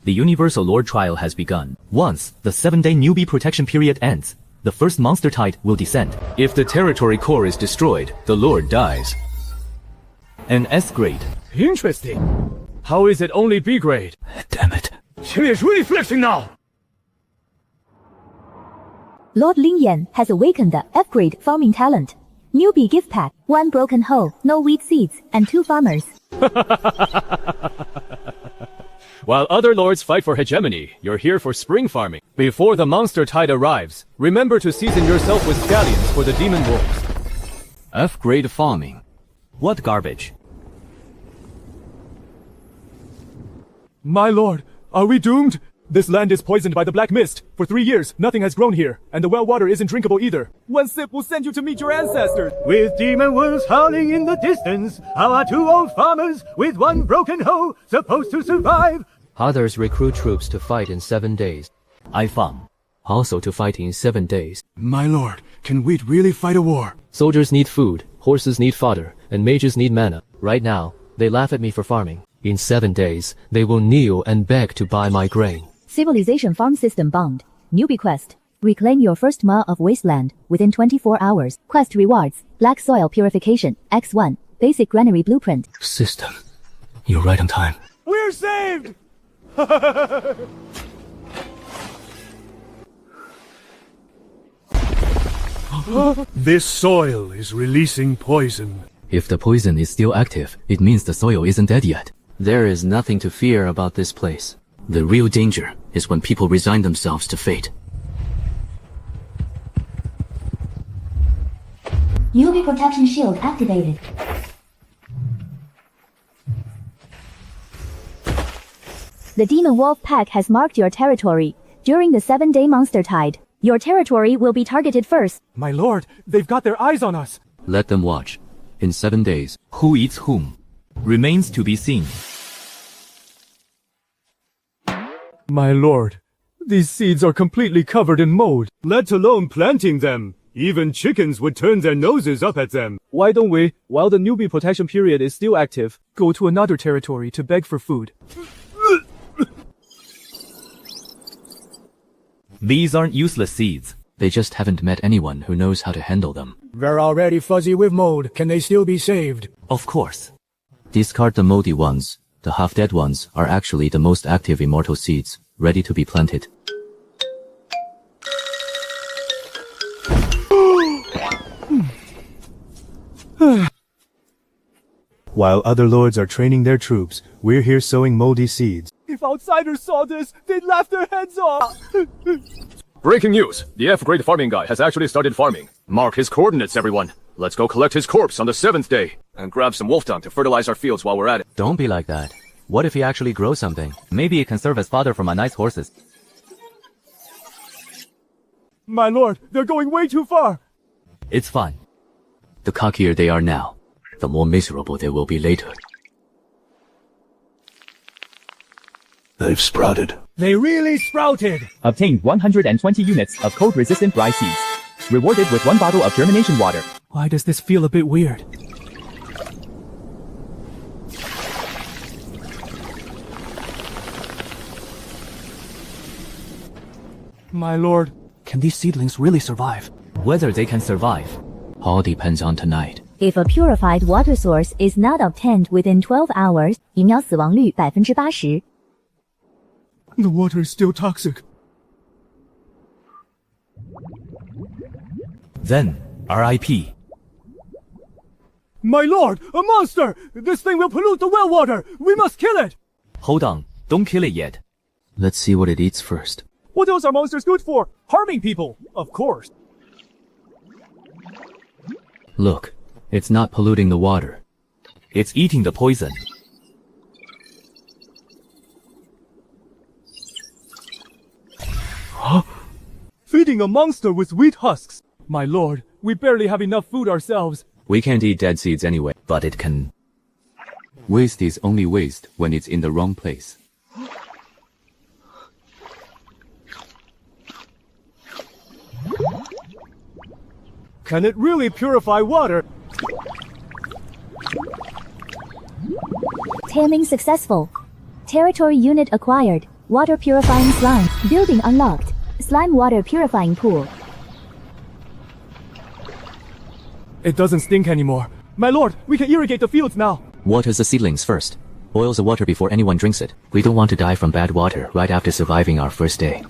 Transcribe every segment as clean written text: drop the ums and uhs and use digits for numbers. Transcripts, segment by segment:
The Universal Lord Trial has begun. Once the 7-day newbie protection period ends, the first monster tide will descend. If the territory core is destroyed, the Lord dies. An S grade. Interesting. How is it only B grade? Damn it. She is really flexing now! Lord Lin Yan has awakened the F-grade farming talent. Newbie gift pack, 1 broken hoe, no wheat seeds, and 2 farmers. While other lords fight for hegemony, you're here for spring farming. Before the monster tide arrives, remember to season yourself with scallions for the demon wolves. F-grade farming. What garbage? My lord, are we doomed? This land is poisoned by the black mist. For 3 years, nothing has grown here, and the well water isn't drinkable either. 1 sip will send you to meet your ancestors. With demon wolves howling in the distance, how are 2 old farmers with 1 broken hoe supposed to survive? Others recruit troops to fight in 7 days. I Fang. Also to fight in 7 days. My lord, can wheat really fight a war? Soldiers need food, horses need fodder, and mages need mana. Right now, they laugh at me for farming. In 7 days, they will kneel and beg to buy my grain. Civilization farm system bound. Newbie quest. Reclaim your first ma of wasteland within 24 hours. Quest rewards. Black soil purification. X1. Basic granary blueprint. System. You're right on time. We're saved! This soil is releasing poison. If the poison is still active, it means the soil isn't dead yet. There is nothing to fear about this place. The real danger is when people resign themselves to fate. UV protection shield activated. The Demon Wolf Pack has marked your territory. During the 7-day monster tide, your territory will be targeted first. My lord, they've got their eyes on us. Let them watch. In 7 days. Who eats whom? Remains to be seen. My lord, these seeds are completely covered in mold. Let alone planting them. Even chickens would turn their noses up at them. Why don't we, while the newbie protection period is still active, go to another territory to beg for food? These aren't useless seeds. They just haven't met anyone who knows how to handle them. They're already fuzzy with mold. Can they still be saved? Of course. Discard the moldy ones. The half-dead ones are actually the most active immortal seeds, ready to be planted. While other lords are training their troops, we're here sowing moldy seeds. If outsiders saw this, they'd laugh their heads off. Breaking news! The F-grade farming guy has actually started farming. Mark his coordinates, everyone. Let's go collect his corpse on the 7th day. And grab some wolf dung to fertilize our fields while we're at it. Don't be like that. What if he actually grows something? Maybe it can serve as fodder for my nice horses. My lord, they're going way too far. It's fine. The cockier they are now, the more miserable they will be later. They've sprouted. They really sprouted. Obtained 120 units of cold-resistant rye seeds. Rewarded with 1 bottle of germination water. Why does this feel a bit weird? My lord, can these seedlings really survive? Whether they can survive. All depends on tonight. If a purified water source is not obtained within 12 hours, 疫苗死亡率 80%. The water is still toxic. Then, RIP. My lord, a monster! This thing will pollute the well water! We must kill it! Hold on, don't kill it yet. Let's see what it eats first. What else are monsters good for? Harming people, of course. Look, it's not polluting the water. It's eating the poison. Feeding a monster with wheat husks. My lord, we barely have enough food ourselves. We can't eat dead seeds anyway. But it can. Waste is only waste when it's in the wrong place. Can it really purify water? Taming successful. Territory unit acquired. Water purifying slime. Building unlocked. Slime water purifying pool. It doesn't stink anymore. My lord, we can irrigate the fields now. Waters the seedlings first. Boils the water before anyone drinks it. We don't want to die from bad water right after surviving our first day.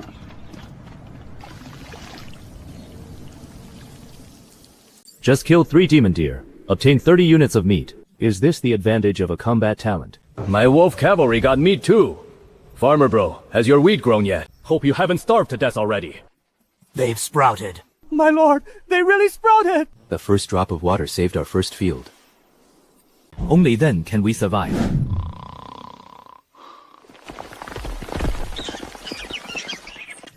Just killed 3 demon deer. Obtained 30 units of meat. Is this the advantage of a combat talent? My wolf cavalry got meat too. Farmer bro, has your wheat grown yet? Hope you haven't starved to death already. They've sprouted. My lord, they really sprouted! The first drop of water saved our first field. Only then can we survive.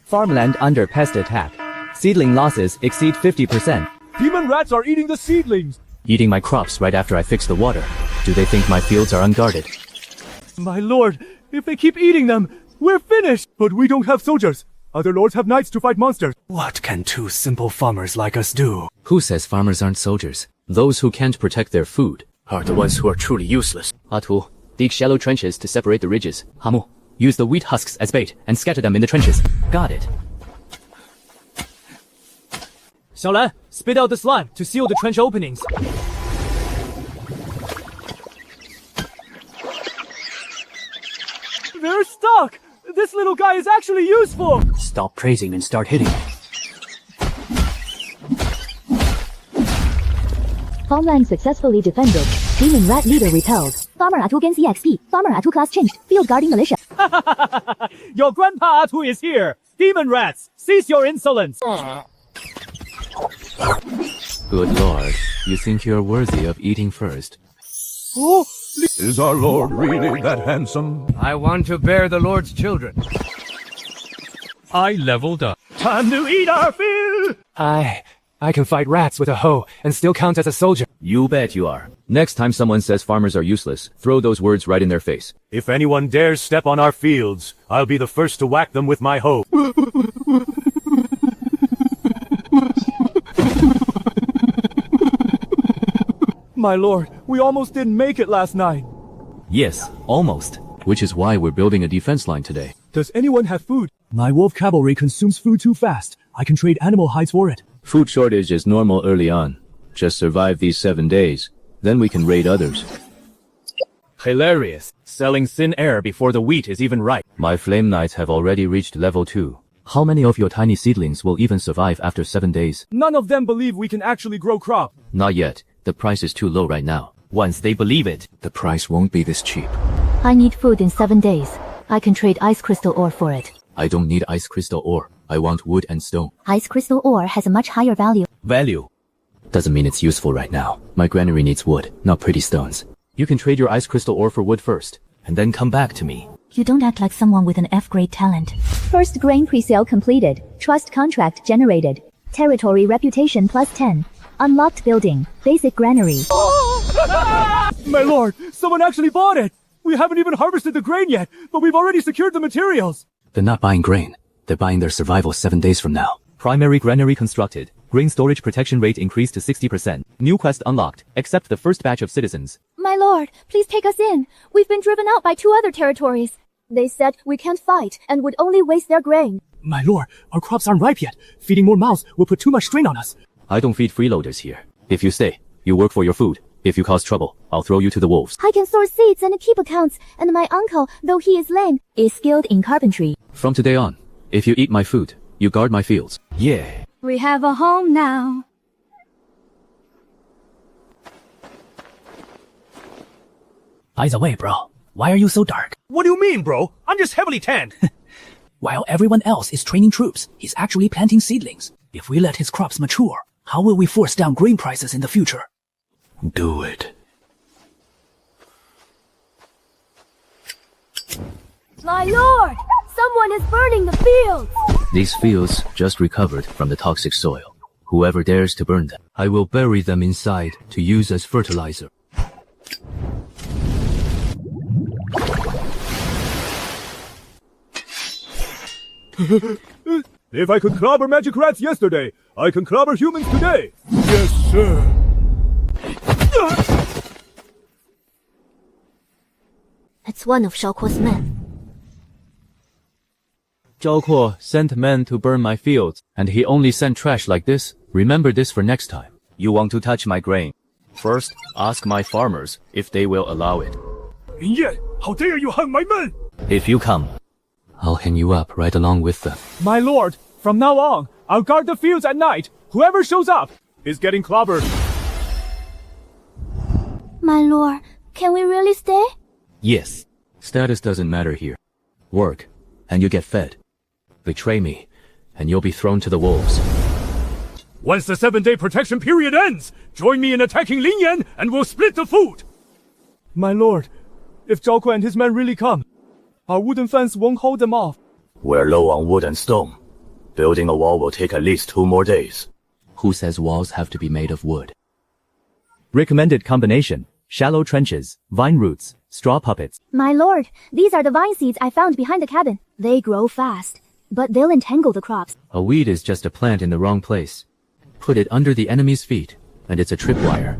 Farmland under pest attack. Seedling losses exceed 50%. Demon rats are eating the seedlings! Eating my crops right after I fix the water. Do they think my fields are unguarded? My lord, if they keep eating them, we're finished! But we don't have soldiers. Other lords have knights to fight monsters. What can 2 simple farmers like us do? Who says farmers aren't soldiers? Those who can't protect their food Are the ones who are truly useless. Atu, dig shallow trenches to separate the ridges. Hamu, use the wheat husks as bait and scatter them in the trenches. Got it. Xiaolan, spit out the slime to seal the trench openings. They're stuck! This little guy is actually useful! Stop praising and start hitting. Farmland successfully defended. Demon rat leader repelled. Farmer Atu gains EXP. Farmer Atu class changed. Field guarding militia. Your grandpa Atu is here! Demon rats, cease your insolence! Good lord, you think you're worthy of eating first? Oh, Is our lord really that handsome? I want to bear the Lord's children. I leveled up. time to eat our fill! I can fight rats with a hoe and still count as a soldier. You bet you are. Next time someone says farmers are useless, throw those words right in their face. If anyone dares step on our fields, I'll be the first to whack them with my hoe. My lord, we almost didn't make it last night. Yes, almost. Which is why we're building a defense line today. Does anyone have food? My wolf cavalry consumes food too fast. I can trade animal hides for it. Food shortage is normal early on. Just survive these 7 days. Then we can raid others. Hilarious. Selling thin air before the wheat is even ripe. My flame knights have already reached level 2. How many of your tiny seedlings will even survive after 7 days? None of them believe we can actually grow crop. Not yet. The price is too low right now. Once they believe it, the price won't be this cheap. I need food in 7 days. I can trade ice crystal ore for it. I don't need ice crystal ore. I want wood and stone. Ice crystal ore has a much higher value. Value doesn't mean it's useful right now. My granary needs wood, not pretty stones. You can trade your ice crystal ore for wood first, and then come back to me. You don't act like someone with an F-grade talent. First grain pre-sale completed. Trust contract generated. Territory reputation plus 10. Unlocked building. Basic granary. My lord, someone actually bought it! We haven't even harvested the grain yet, but we've already secured the materials! They're not buying grain. They're buying their survival 7 days from now. Primary granary constructed. Grain storage protection rate increased to 60%. New quest unlocked. Accept the first batch of citizens. My lord, please take us in. We've been driven out by 2 other territories. They said we can't fight and would only waste their grain. My lord, our crops aren't ripe yet. Feeding more mouths will put too much strain on us. I don't feed freeloaders here. If you stay, you work for your food. If you cause trouble, I'll throw you to the wolves. I can source seeds and keep accounts, and my uncle, though he is lame, is skilled in carpentry. From today on, if you eat my food, you guard my fields. Yeah. We have a home now. By the way, bro, why are you so dark? What do you mean, bro? I'm just heavily tanned. While everyone else is training troops, he's actually planting seedlings. If we let his crops mature, how will we force down grain prices in the future? Do it. My lord! Someone is burning the fields! These fields just recovered from the toxic soil. Whoever dares to burn them, I will bury them inside to use as fertilizer. If I could clobber magic rats yesterday, I can clobber humans today! Yes, sir. It's one of Shaokuo's men. Zhao Kuo sent men to burn my fields, and he only sent trash like this. Remember this for next time. You want to touch my grain? First, ask my farmers if they will allow it. Lin Yan, how dare you hang my men! If you come, I'll hang you up right along with them. My lord, from now on, I'll guard the fields at night. Whoever shows up is getting clobbered. My lord, can we really stay? Yes. Status doesn't matter here. Work, and you get fed. Betray me, and you'll be thrown to the wolves. Once the 7-day protection period ends, join me in attacking Lin Yan, and we'll split the food! My lord, if Zhao Kuo and his men really come, our wooden fence won't hold them off. We're low on wood and stone. Building a wall will take at least 2 more days. Who says walls have to be made of wood? Recommended combination: shallow trenches, vine roots, straw puppets. My lord, these are the vine seeds I found behind the cabin. They grow fast, but they'll entangle the crops. A weed is just a plant in the wrong place. Put it under the enemy's feet, and it's a tripwire.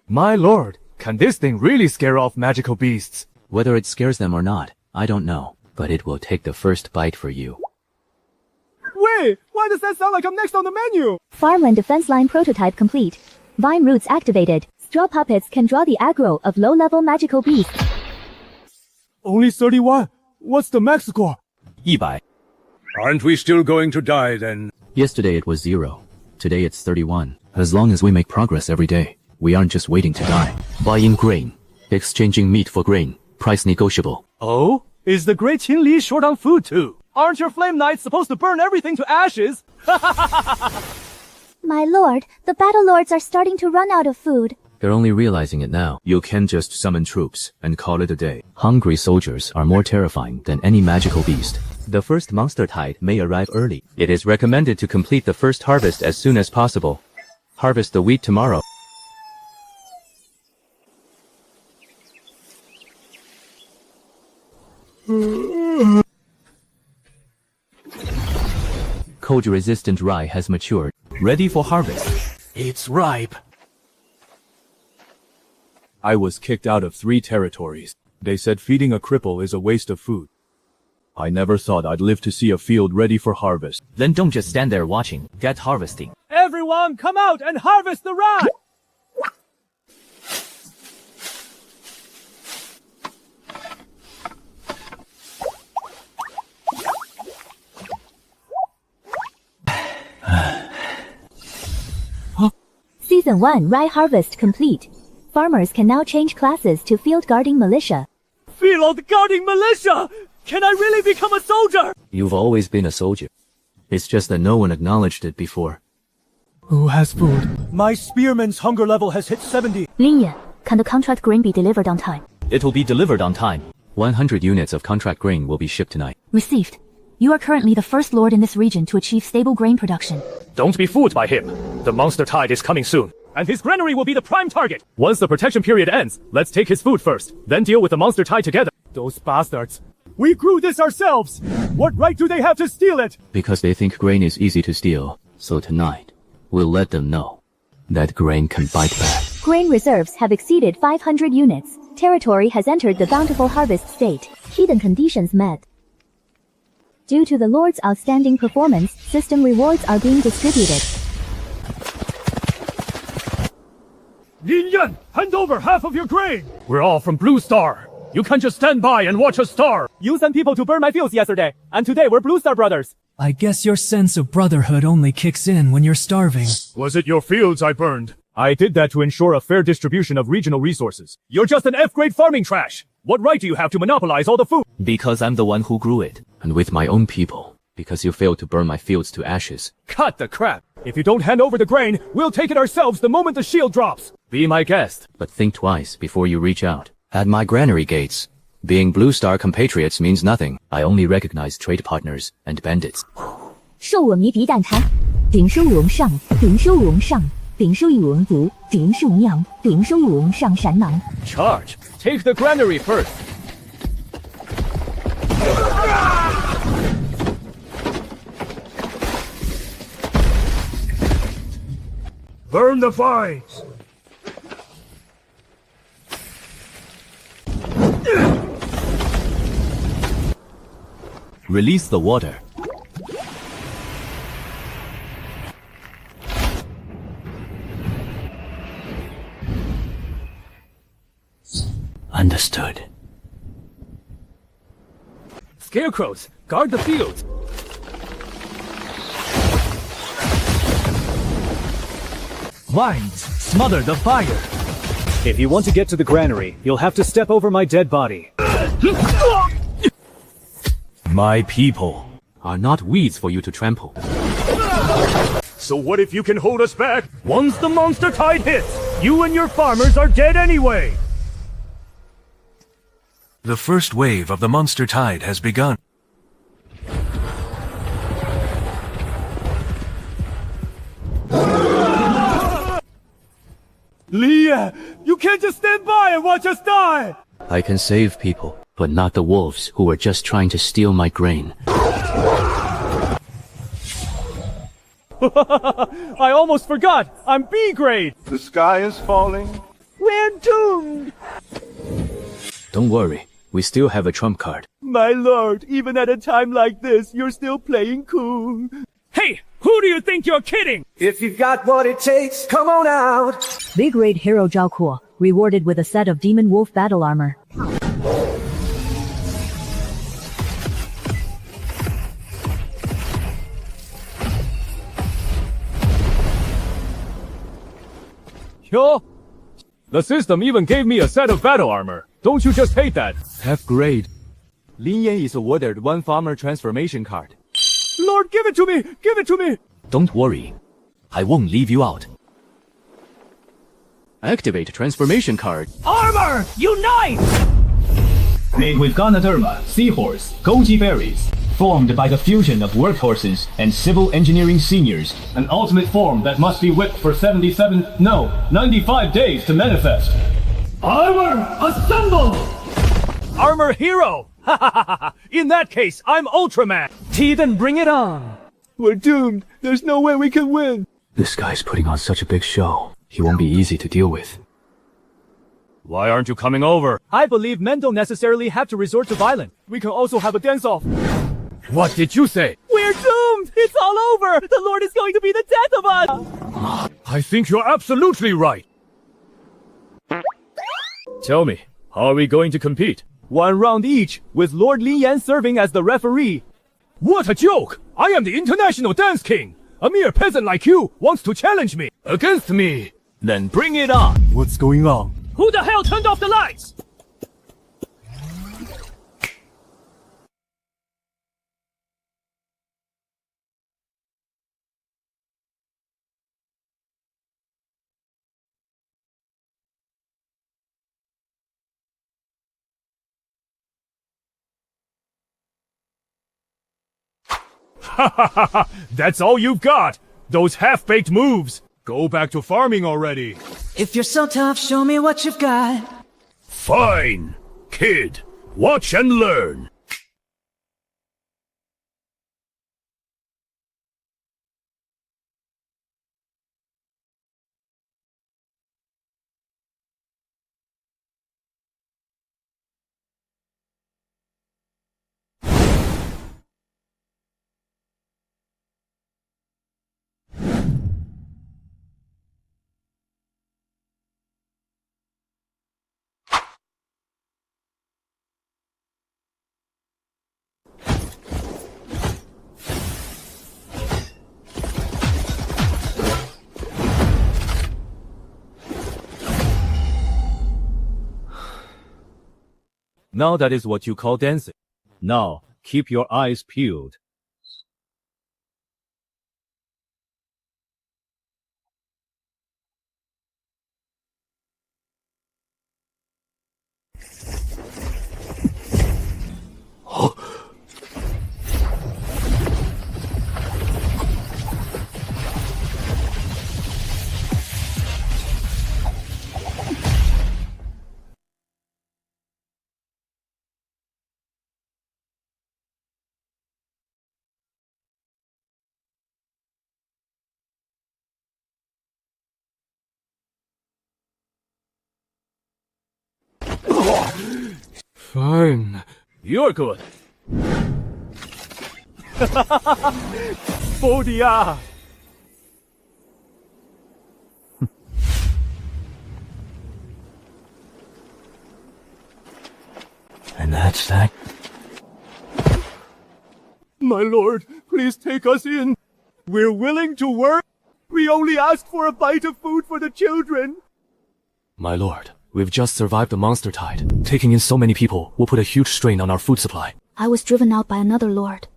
My lord, can this thing really scare off magical beasts? Whether it scares them or not, I don't know, but it will take the first bite for you. Wait, why does that sound like I'm next on the menu? Farmland defense line prototype complete. Vine roots activated. Straw puppets can draw the aggro of low-level magical beasts. Only 31. What's the max score? 100. Aren't we still going to die then? Yesterday it was 0. Today it's 31. As long as we make progress every day, we aren't just waiting to die. Buying grain. Exchanging meat for grain. Price negotiable. Oh? Is the great Qin Li short on food too? Aren't your flame knights supposed to burn everything to ashes? My lord, the battle lords are starting to run out of food. They're only realizing it now. You can't just summon troops and call it a day. Hungry soldiers are more terrifying than any magical beast. The first monster tide may arrive early. It is recommended to complete the first harvest as soon as possible. Harvest the wheat tomorrow. Cold-resistant rye has matured, ready for harvest. It's ripe. I was kicked out of 3 territories. They said feeding a cripple is a waste of food. I never thought I'd live to see a field ready for harvest. Then don't just stand there watching. Get harvesting. Everyone, come out and harvest the rye! Season 1 rye harvest complete. Farmers can now change classes to field guarding militia. Field guarding militia! Can I really become a soldier? You've always been a soldier. It's just that no one acknowledged it before. Who has food? My spearman's hunger level has hit 70. Lin Yan, can the contract grain be delivered on time? It will be delivered on time. 100 units of contract grain will be shipped tonight. Received. You are currently the first lord in this region to achieve stable grain production. Don't be fooled by him. The monster tide is coming soon, and his granary will be the prime target. Once the protection period ends, let's take his food first, then deal with the monster tide together. Those bastards. We grew this ourselves. What right do they have to steal it? Because they think grain is easy to steal. So tonight, we'll let them know that grain can bite back. Grain reserves have exceeded 500 units. Territory has entered the bountiful harvest state. Hidden conditions met. Due to the Lord's outstanding performance, system rewards are being distributed. Lin Yan, hand over half of your grain! We're all from Blue Star. You can't just stand by and watch us starve. You sent people to burn my fields yesterday, and today we're Blue Star brothers. I guess your sense of brotherhood only kicks in when you're starving. Was it your fields I burned? I did that to ensure a fair distribution of regional resources. You're just an F-grade farming trash. What right do you have to monopolize all the food? Because I'm the one who grew it. And with my own people. Because you failed to burn my fields to ashes. Cut the crap. If you don't hand over the grain, we'll take it ourselves the moment the shield drops. Be my guest. But think twice before you reach out. At my granary gates, being Blue Star compatriots means nothing. I only recognize trade partners and bandits. 受我迷笛蛋挞，顶收龙上，顶收龙上，顶收一文足，顶收娘，顶收龙上山囊。 Charge. Take the granary first. Burn the vines! Release the water. Understood. Scarecrows, guard the fields. Vines, smother the fire. If you want to get to the granary, you'll have to step over my dead body. My people are not weeds for you to trample. So what if you can hold us back? Once the monster tide hits, you and your farmers are dead anyway. The first wave of the monster tide has begun. Lin Yan, you can't just stand by and watch us die! I can save people, but not the wolves who were just trying to steal my grain. I almost forgot! I'm B grade! The sky is falling. We're doomed! Don't worry, we still have a trump card. My lord, even at a time like this, you're still playing cool. Hey, who do you think you're kidding? If you've got what it takes, come on out. Big Raid Hero Zhao Kuo, rewarded with a set of Demon Wolf battle armor. Yo! The system even gave me a set of battle armor. Don't you just hate that? F grade. Lin Yan is awarded one farmer transformation card. Lord, give it to me! Give it to me! Don't worry. I won't leave you out. Activate transformation card. Armor! Unite! Made with Ganaderma, Seahorse, Goji Berries. Formed by the fusion of workhorses and civil engineering seniors. An ultimate form that must be whipped for 95 days to manifest. Armor, assemble! Armor hero! In that case, I'm Ultraman! Then bring it on. We're doomed. There's no way we can win. This guy's putting on such a big show. He won't be easy to deal with. Why aren't you coming over? I believe men don't necessarily have to resort to violence. We can also have a dance-off. What did you say? We're doomed! It's all over! The Lord is going to be the death of us! I think you're absolutely right. Tell me, how are we going to compete? 1 round each, with Lord Lin Yan serving as the referee. What a joke! I am the international dance king! A mere peasant like you wants to challenge me! Against me! Then bring it on! What's going on? Who the hell turned off the lights? That's all you've got! Those half-baked moves! Go back to farming already! If you're so tough, show me what you've got. Fine. Kid, watch and learn. Now that is what you call dancing. Now, keep your eyes peeled. Fine. You're good. Bodia! And that's that? My lord, please take us in. We're willing to work. We only asked for a bite of food for the children. My lord, we've just survived the monster tide. Taking in so many people will put a huge strain on our food supply. I was driven out by another lord.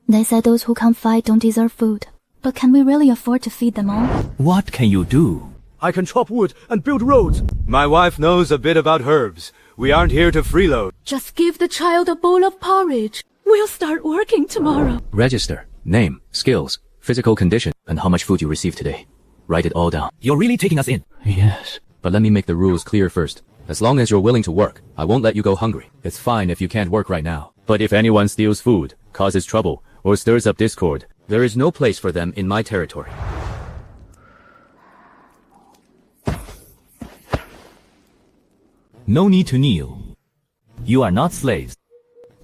They said those who come fight don't deserve food. But can we really afford to feed them all? What can you do? I can chop wood and build roads. My wife knows a bit about herbs. We aren't here to freeload. Just give the child a bowl of porridge. We'll start working tomorrow. Register, name, skills, physical condition, and how much food you received today. Write it all down. You're really taking us in? Yes. But let me make the rules clear first. As long as you're willing to work, I won't let you go hungry. It's fine if you can't work right now. But if anyone steals food, causes trouble, or stirs up discord, there is no place for them in my territory. No need to kneel. You are not slaves.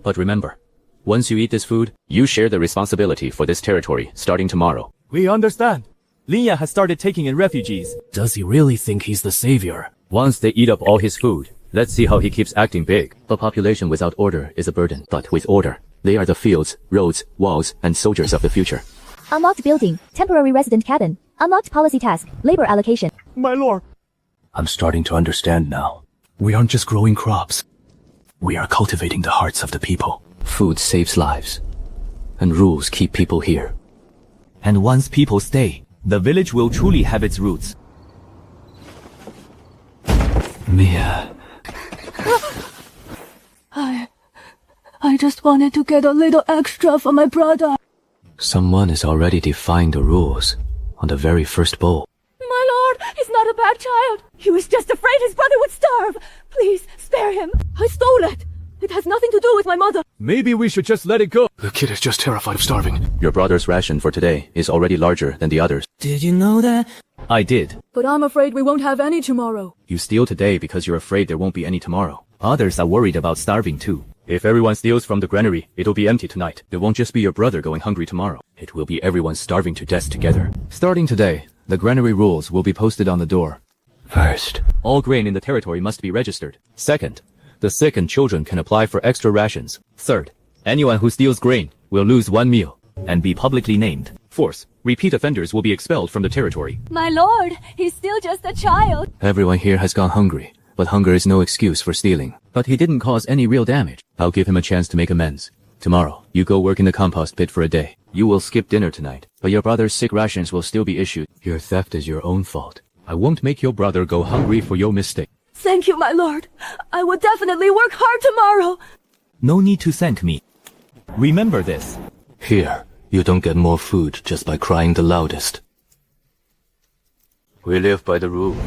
But remember, once you eat this food, you share the responsibility for this territory starting tomorrow. We understand. Lin Yan has started taking in refugees. Does he really think he's the savior? Once they eat up all his food, let's see how he keeps acting big. A population without order is a burden, but with order, they are the fields, roads, walls, and soldiers of the future. Unlocked building, temporary resident cabin, unlocked policy task, labor allocation. My lord. I'm starting to understand now. We aren't just growing crops. We are cultivating the hearts of the people. Food saves lives, and rules keep people here. And once people stay, the village will truly have its roots. Mia. I just wanted to get a little extra for my brother. Someone is already defying the rules on the very first bowl. My lord, he's not a bad child. He was just afraid his brother would starve. Please, spare him. I stole it. It has nothing to do with my mother. Maybe we should just let it go. The kid is just terrified of starving. Your brother's ration for today is already larger than the others. Did you know that? I did. But I'm afraid we won't have any tomorrow. You steal today because you're afraid there won't be any tomorrow. Others are worried about starving too. If everyone steals from the granary, it'll be empty tonight. It won't just be your brother going hungry tomorrow. It will be everyone starving to death together. Starting today, the granary rules will be posted on the door. First, all grain in the territory must be registered. Second, the sick and children can apply for extra rations. Third, anyone who steals grain will lose 1 meal and be publicly named. Fourth, repeat offenders will be expelled from the territory. My lord, he's still just a child. Everyone here has gone hungry, but hunger is no excuse for stealing. But he didn't cause any real damage. I'll give him a chance to make amends. Tomorrow, you go work in the compost pit for a day. You will skip dinner tonight, but your brother's sick rations will still be issued. Your theft is your own fault. I won't make your brother go hungry for your mistake. Thank you, my lord. I will definitely work hard tomorrow. No need to thank me. Remember this. Here, you don't get more food just by crying the loudest. We live by the rules.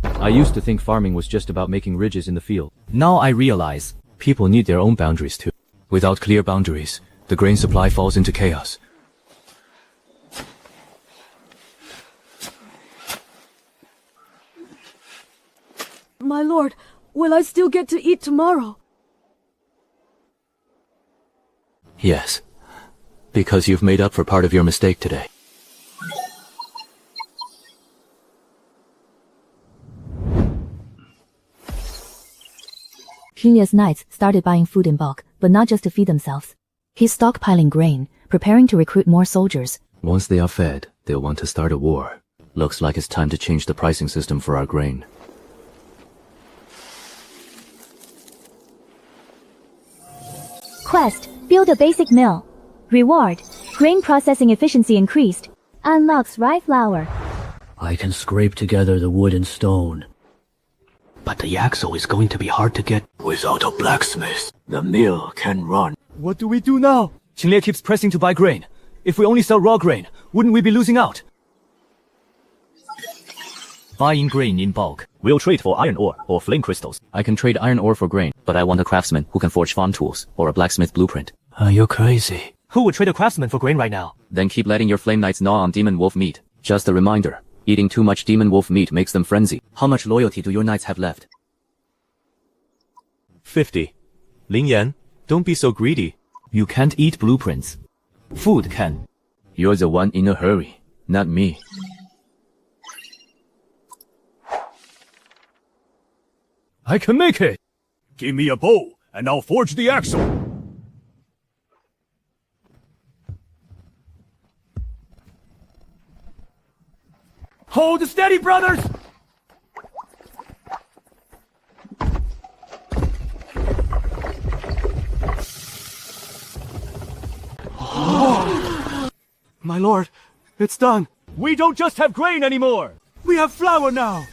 I used to think farming was just about making ridges in the field. Now I realize people need their own boundaries too. Without clear boundaries, the grain supply falls into chaos. My lord, will I still get to eat tomorrow? Yes, because you've made up for part of your mistake today. Previous knights started buying food in bulk, but not just to feed themselves. He's stockpiling grain, preparing to recruit more soldiers. Once they are fed, they'll want to start a war. Looks like it's time to change the pricing system for our grain. Quest, build a basic mill. Reward, grain processing efficiency increased. Unlocks rye flour. I can scrape together the wood and stone. But the axle is going to be hard to get. Without a blacksmith, the mill can run. What do we do now? Qinglie keeps pressing to buy grain. If we only sell raw grain, wouldn't we be losing out? Buying grain in bulk. We'll trade for iron ore or flame crystals. I can trade iron ore for grain, but I want a craftsman who can forge farm tools or a blacksmith blueprint. You're crazy. Who would trade a craftsman for grain right now? Then keep letting your flame knights gnaw on demon wolf meat. Just a reminder, eating too much demon wolf meat makes them frenzy. How much loyalty do your knights have left? 50. Lin Yan, don't be so greedy. You can't eat blueprints. Food can. You're the one in a hurry, not me. I can make it! Give me a bow, and I'll forge the axle! Hold steady, brothers! My lord, it's done. We don't just have grain anymore! We have flour now.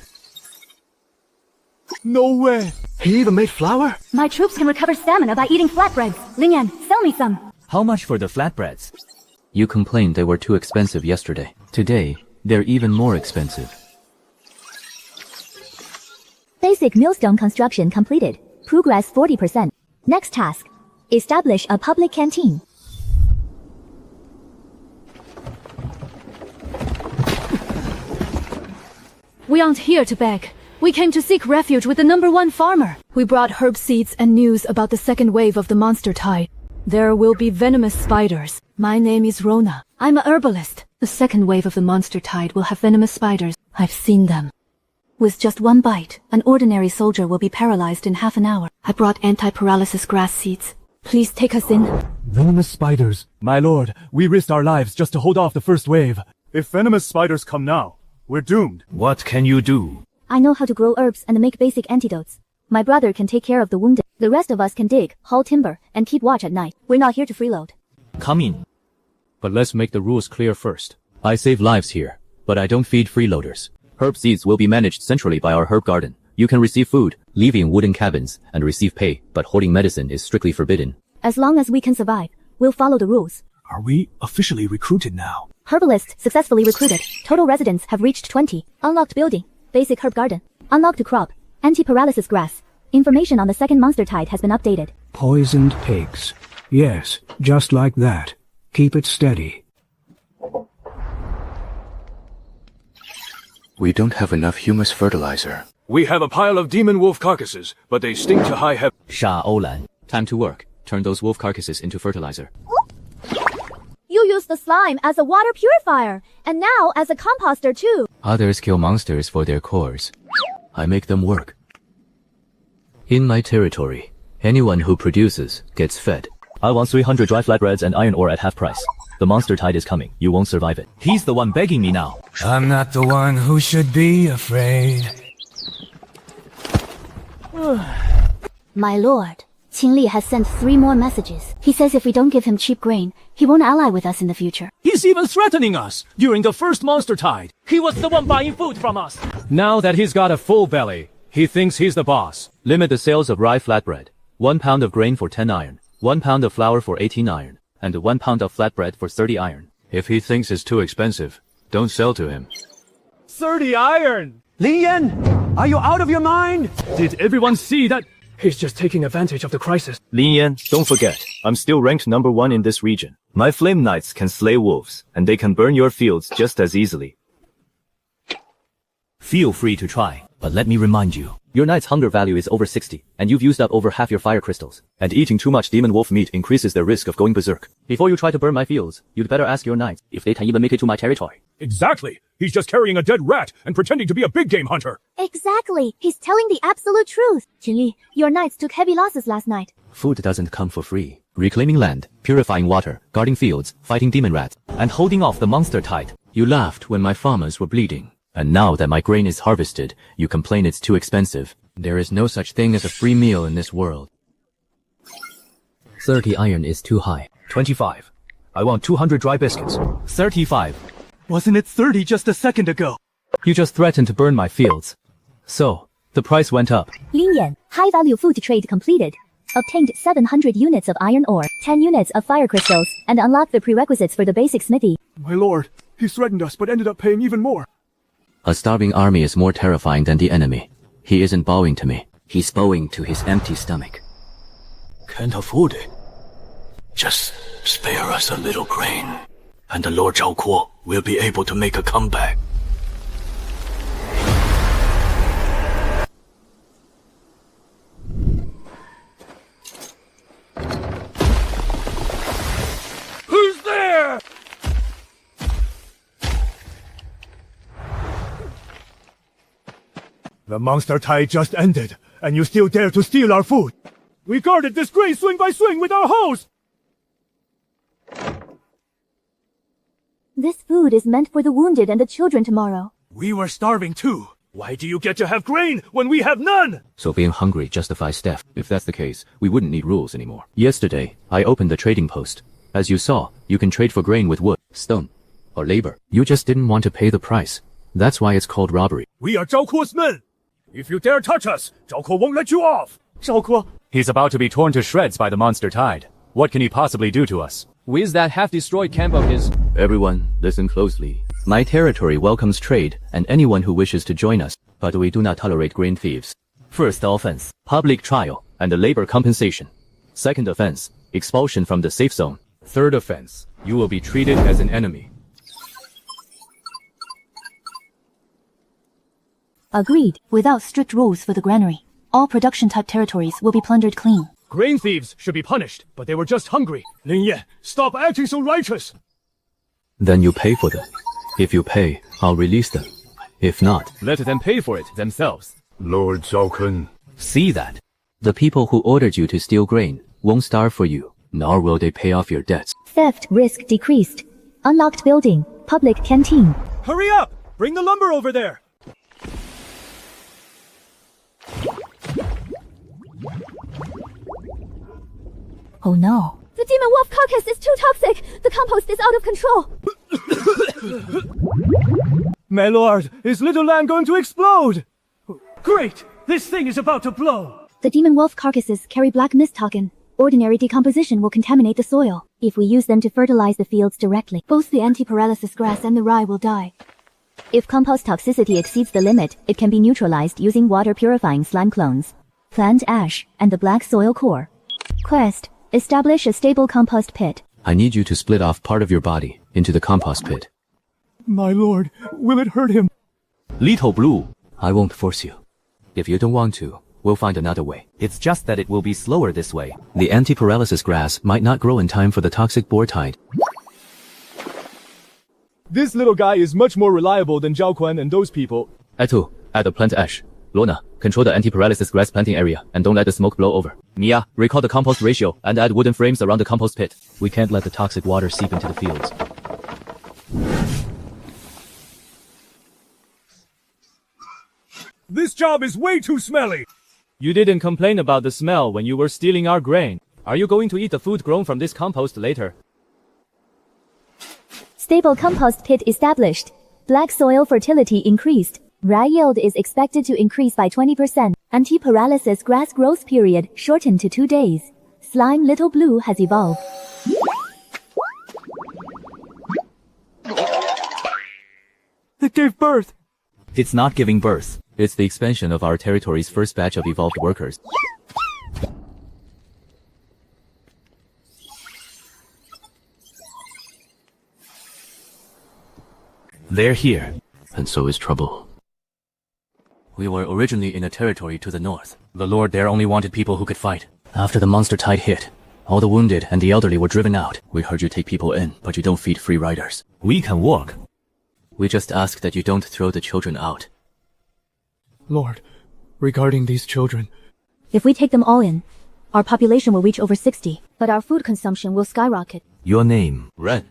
No way. He even made flour? My troops can recover stamina by eating flatbreads. Lin Yan, sell me some. How much for the flatbreads? You complained they were too expensive yesterday. Today, they're even more expensive. Basic millstone construction completed. Progress 40%. Next task. Establish a public canteen. We aren't here to beg. We came to seek refuge with the #1 farmer. We brought herb seeds and news about the second wave of the monster tide. There will be venomous spiders. My name is Rona. I'm a herbalist. The second wave of the monster tide will have venomous spiders. I've seen them. With just one bite, an ordinary soldier will be paralyzed in half an hour. I brought anti-paralysis grass seeds. Please take us in. Venomous spiders. My lord, we risked our lives just to hold off the first wave. If venomous spiders come now, we're doomed. What can you do? I know how to grow herbs and make basic antidotes. My brother can take care of the wounded. The rest of us can dig, haul timber, and keep watch at night. We're not here to freeload. Come in. But let's make the rules clear first. I save lives here, but I don't feed freeloaders. Herb seeds will be managed centrally by our herb garden. You can receive food, live in wooden cabins, and receive pay, but hoarding medicine is strictly forbidden. As long as we can survive, we'll follow the rules. Are we officially recruited now? Herbalists successfully recruited. Total residents have reached 20. Unlocked building. Basic herb garden. Unlocked crop. Anti-paralysis grass. Information on the second monster tide has been updated. Poisoned pigs. Yes, just like that. Keep it steady. We don't have enough humus fertilizer. We have a pile of demon wolf carcasses, but they stink to high heaven. Sha Olan. Time to work. Turn those wolf carcasses into fertilizer. You used the slime as a water purifier, and now as a composter too. Others kill monsters for their cores. I make them work. In my territory, anyone who produces gets fed. I want 300 dry flatbreads and iron ore at half price. The monster tide is coming. You won't survive it. He's the one begging me now. I'm not the one who should be afraid. My lord, Qin Li has sent 3 more messages. He says if we don't give him cheap grain, he won't ally with us in the future. He's even threatening us! During the first monster tide, he was the one buying food from us! Now that he's got a full belly, he thinks he's the boss. Limit the sales of rye flatbread. 1 pound of grain for 10 iron. 1 pound of flour for 18 iron. And 1 pound of flatbread for 30 iron. If he thinks it's too expensive, don't sell to him. 30 iron! Lin Yan, are you out of your mind? Did everyone see that? He's just taking advantage of the crisis. Lin Yan, don't forget, I'm still ranked #1 in this region. My flame knights can slay wolves, and they can burn your fields just as easily. Feel free to try, but let me remind you. Your knight's hunger value is over 60, and you've used up over half your fire crystals. And eating too much demon wolf meat increases their risk of going berserk. Before you try to burn my fields, you'd better ask your knights if they can even make it to my territory. Exactly! He's just carrying a dead rat and pretending to be a big game hunter! Exactly! He's telling the absolute truth! Qin Li, your knights took heavy losses last night. Food doesn't come for free. Reclaiming land, purifying water, guarding fields, fighting demon rats, and holding off the monster tide. You laughed when my farmers were bleeding. And now that my grain is harvested, you complain it's too expensive. There is no such thing as a free meal in this world. 30 iron is too high. 25. I want 200 dry biscuits. 35. Wasn't it 30 just a second ago? You just threatened to burn my fields. So, the price went up. Lin Yan, high-value food trade completed. Obtained 700 units of iron ore, 10 units of fire crystals, and unlocked the prerequisites for the basic smithy. My lord, he threatened us but ended up paying even more. A starving army is more terrifying than the enemy. He isn't bowing to me. He's bowing to his empty stomach. Can't afford it. Just spare us a little grain, and the Lord Zhao Kuo will be able to make a comeback. The monster tide just ended, and you still dare to steal our food. We guarded this grain swing by swing with our hose! This food is meant for the wounded and the children tomorrow. We were starving too. Why do you get to have grain when we have none? So being hungry justifies theft. If that's the case, we wouldn't need rules anymore. Yesterday, I opened the trading post. As you saw, you can trade for grain with wood, stone, or labor. You just didn't want to pay the price. That's why it's called robbery. We are Zhao Kuo's men. If you dare touch us, Zhao Kuo won't let you off. Zhao Kuo, he's about to be torn to shreds by the monster tide. What can he possibly do to us? Where's that half-destroyed camp of his? Everyone, listen closely. My territory welcomes trade and anyone who wishes to join us, but we do not tolerate grain thieves. First offense, public trial and labor compensation. Second offense, expulsion from the safe zone. Third offense, you will be treated as an enemy. Agreed. Without strict rules for the granary, all production-type territories will be plundered clean. Grain thieves should be punished, but they were just hungry. Lin Yan, stop acting so righteous! Then you pay for them. If you pay, I'll release them. If not, let them pay for it themselves. Lord Zhao Kun. See that? The people who ordered you to steal grain won't starve for you, nor will they pay off your debts. Theft risk decreased. Unlocked building. Public canteen. Hurry up! Bring the lumber over there! Oh no. The demon wolf carcass is too toxic. The compost is out of control. My lord, is Little Land going to explode? Great! This thing is about to blow! The demon wolf carcasses carry black mist toxin. Ordinary decomposition will contaminate the soil. If we use them to fertilize the fields directly, both the anti-paralysis grass and the rye will die. If compost toxicity exceeds the limit, it can be neutralized using water purifying slime clones, plant ash, and the black soil core. Quest: establish a stable compost pit. I need you to split off part of your body into the compost pit. My lord, will it hurt him? Little Blue, I won't force you. If you don't want to, we'll find another way. It's just that it will be slower this way. The anti-paralysis grass might not grow in time for the toxic boar tide. This little guy is much more reliable than Zhao Kuan and those people. Etu, add the plant ash. Lorna, control the anti-paralysis grass planting area and don't let the smoke blow over. Mia, recall the compost ratio and add wooden frames around the compost pit. We can't let the toxic water seep into the fields. This job is way too smelly! You didn't complain about the smell when you were stealing our grain. Are you going to eat the food grown from this compost later? Stable compost pit established. Black soil fertility increased. Rye yield is expected to increase by 20%. Anti-paralysis grass growth period shortened to 2 days. Slime Little Blue has evolved. It gave birth! It's not giving birth. It's the expansion of our territory's first batch of evolved workers. They're here. And so is trouble. We were originally in a territory to the north. The Lord there only wanted people who could fight. After the monster tide hit, all the wounded and the elderly were driven out. We heard you take people in, but you don't feed free riders. We can walk. We just ask that you don't throw the children out. Lord, regarding these children... If we take them all in, our population will reach over 60, but our food consumption will skyrocket. Your name? Ren,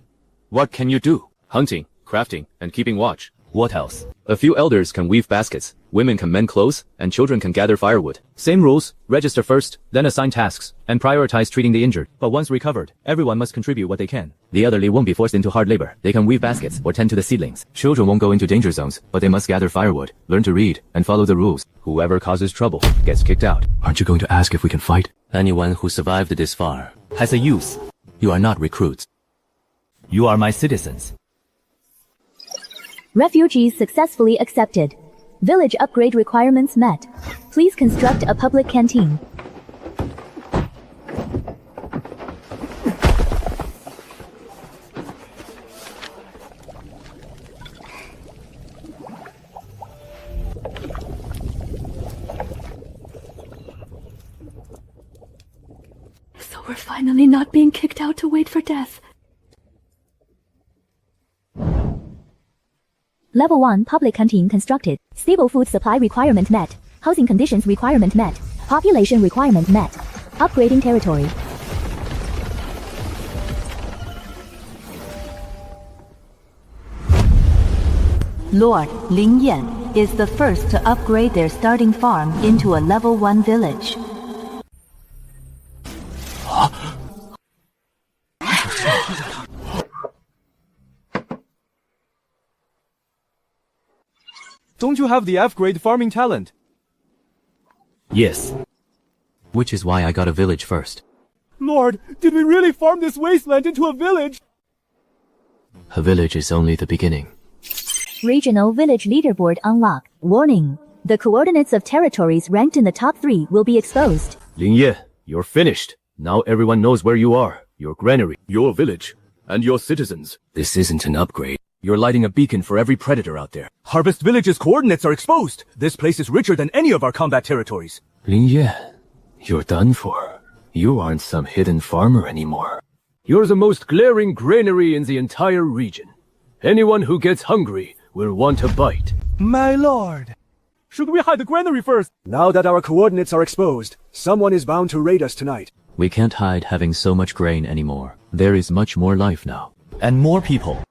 what can you do? Hunting, crafting, and keeping watch. What else? A few elders can weave baskets, women can mend clothes, and children can gather firewood. Same rules, register first, then assign tasks, and prioritize treating the injured. But once recovered, everyone must contribute what they can. The elderly won't be forced into hard labor. They can weave baskets or tend to the seedlings. Children won't go into danger zones, but they must gather firewood, learn to read, and follow the rules. Whoever causes trouble gets kicked out. Aren't you going to ask if we can fight? Anyone who survived this far has a use. You are not recruits. You are my citizens. Refugees successfully accepted. Village upgrade requirements met. Please construct a public canteen. So we're finally not being kicked out to wait for death. Level 1 public canteen constructed. Stable food supply requirement met. Housing conditions requirement met. Population requirement met. Upgrading territory. Lord Lin Yan is the first to upgrade their starting farm into a level 1 village. Don't you have the F-grade farming talent? Yes. Which is why I got a village first. Lord, did we really farm this wasteland into a village? A village is only the beginning. Regional Village Leaderboard unlocked. Warning. The coordinates of territories ranked in the top 3 will be exposed. Lin Yan, you're finished. Now everyone knows where you are, your granary, your village, and your citizens. This isn't an upgrade. You're lighting a beacon for every predator out there. Harvest Village's coordinates are exposed. This place is richer than any of our combat territories. Lin Yan, you're done for. You aren't some hidden farmer anymore. You're the most glaring granary in the entire region. Anyone who gets hungry will want a bite. My lord. Should we hide the granary first? Now that our coordinates are exposed, someone is bound to raid us tonight. We can't hide having so much grain anymore. There is much more life now. And more people.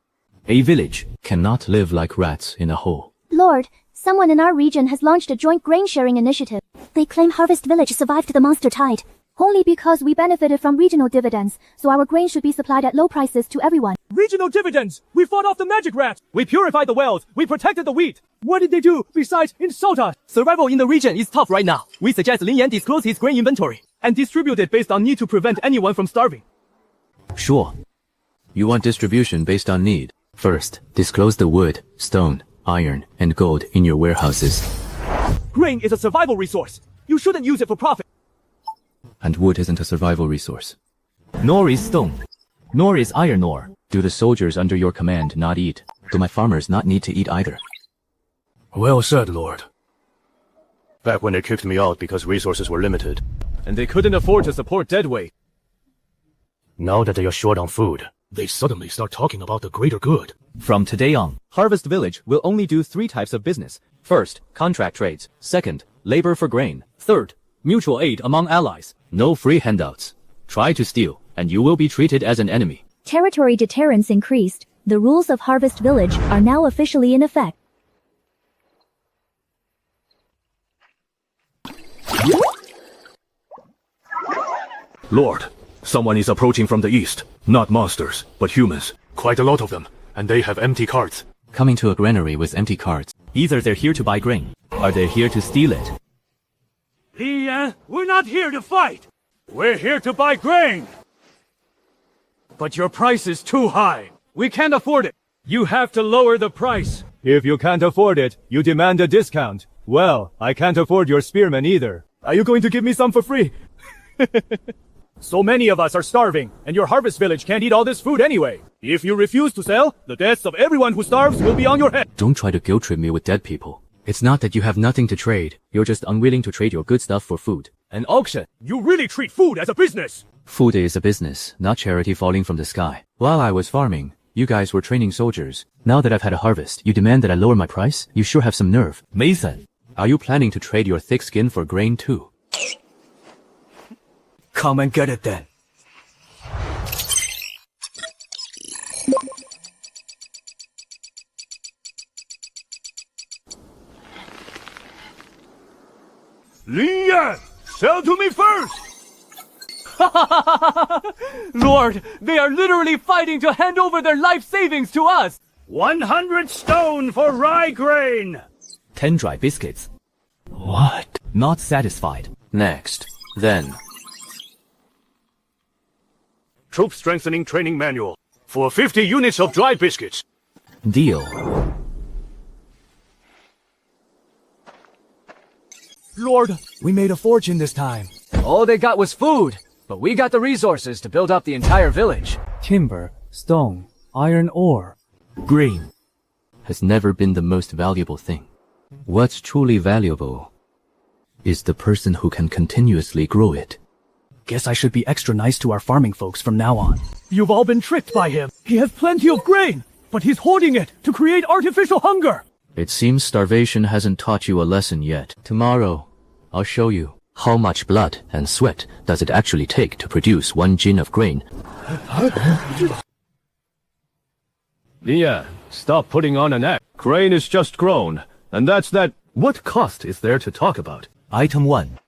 A village cannot live like rats in a hole. Lord, someone in our region has launched a joint grain sharing initiative. They claim Harvest Village survived the monster tide. Only because we benefited from regional dividends, so our grain should be supplied at low prices to everyone. Regional dividends! We fought off the magic rat! We purified the wells! We protected the wheat! What did they do besides insult us? Survival in the region is tough right now. We suggest Lin Yan disclose his grain inventory and distribute it based on need to prevent anyone from starving. Sure. You want distribution based on need. First, disclose the wood, stone, iron, and gold in your warehouses. Grain is a survival resource. You shouldn't use it for profit. And wood isn't a survival resource. Nor is stone. Nor is iron ore. Do the soldiers under your command not eat? Do my farmers not need to eat either? Well said, Lord. Back when they kicked me out because resources were limited, and they couldn't afford to support deadweight. Now that they are short on food, they suddenly start talking about the greater good. From today on, Harvest Village will only do 3 types of business. First, contract trades. Second, labor for grain. Third, mutual aid among allies. No free handouts. Try to steal, and you will be treated as an enemy. Territory deterrence increased. The rules of Harvest Village are now officially in effect. Lord, someone is approaching from the east. Not monsters, but humans. Quite a lot of them, and they have empty carts. Coming to a granary with empty carts. Either they're here to buy grain, or they're here to steal it. Lin Yan, we're not here to fight. We're here to buy grain. But your price is too high. We can't afford it. You have to lower the price. If you can't afford it, you demand a discount. Well, I can't afford your spearmen either. Are you going to give me some for free? So many of us are starving, and your harvest village can't eat all this food anyway. If you refuse to sell, the deaths of everyone who starves will be on your head. Don't try to guilt trip me with dead people. It's not that you have nothing to trade. You're just unwilling to trade your good stuff for food. An auction? You really treat food as a business! Food is a business, not charity falling from the sky. While I was farming, you guys were training soldiers. Now that I've had a harvest, you demand that I lower my price? You sure have some nerve. Mason, are you planning to trade your thick skin for grain too? Come and get it then. Lin Yan, sell to me first! Lord, they are literally fighting to hand over their life savings to us! 100 stone for rye grain! 10 dry biscuits. What? Not satisfied. Next. Then. Troop strengthening training manual. For 50 units of dry biscuits. Deal. Lord, we made a fortune this time. All they got was food, but we got the resources to build up the entire village. Timber, stone, iron ore. Grain has never been the most valuable thing. What's truly valuable is the person who can continuously grow it. Guess I should be extra nice to our farming folks from now on. You've all been tricked by him. He has plenty of grain. But he's hoarding it to create artificial hunger. It seems starvation hasn't taught you a lesson yet. Tomorrow, I'll show you. How much blood and sweat does it actually take to produce 1 jin of grain? Lin Yan, stop putting on an act. Grain is just grown, and that's that. What cost is there to talk about? Item 1.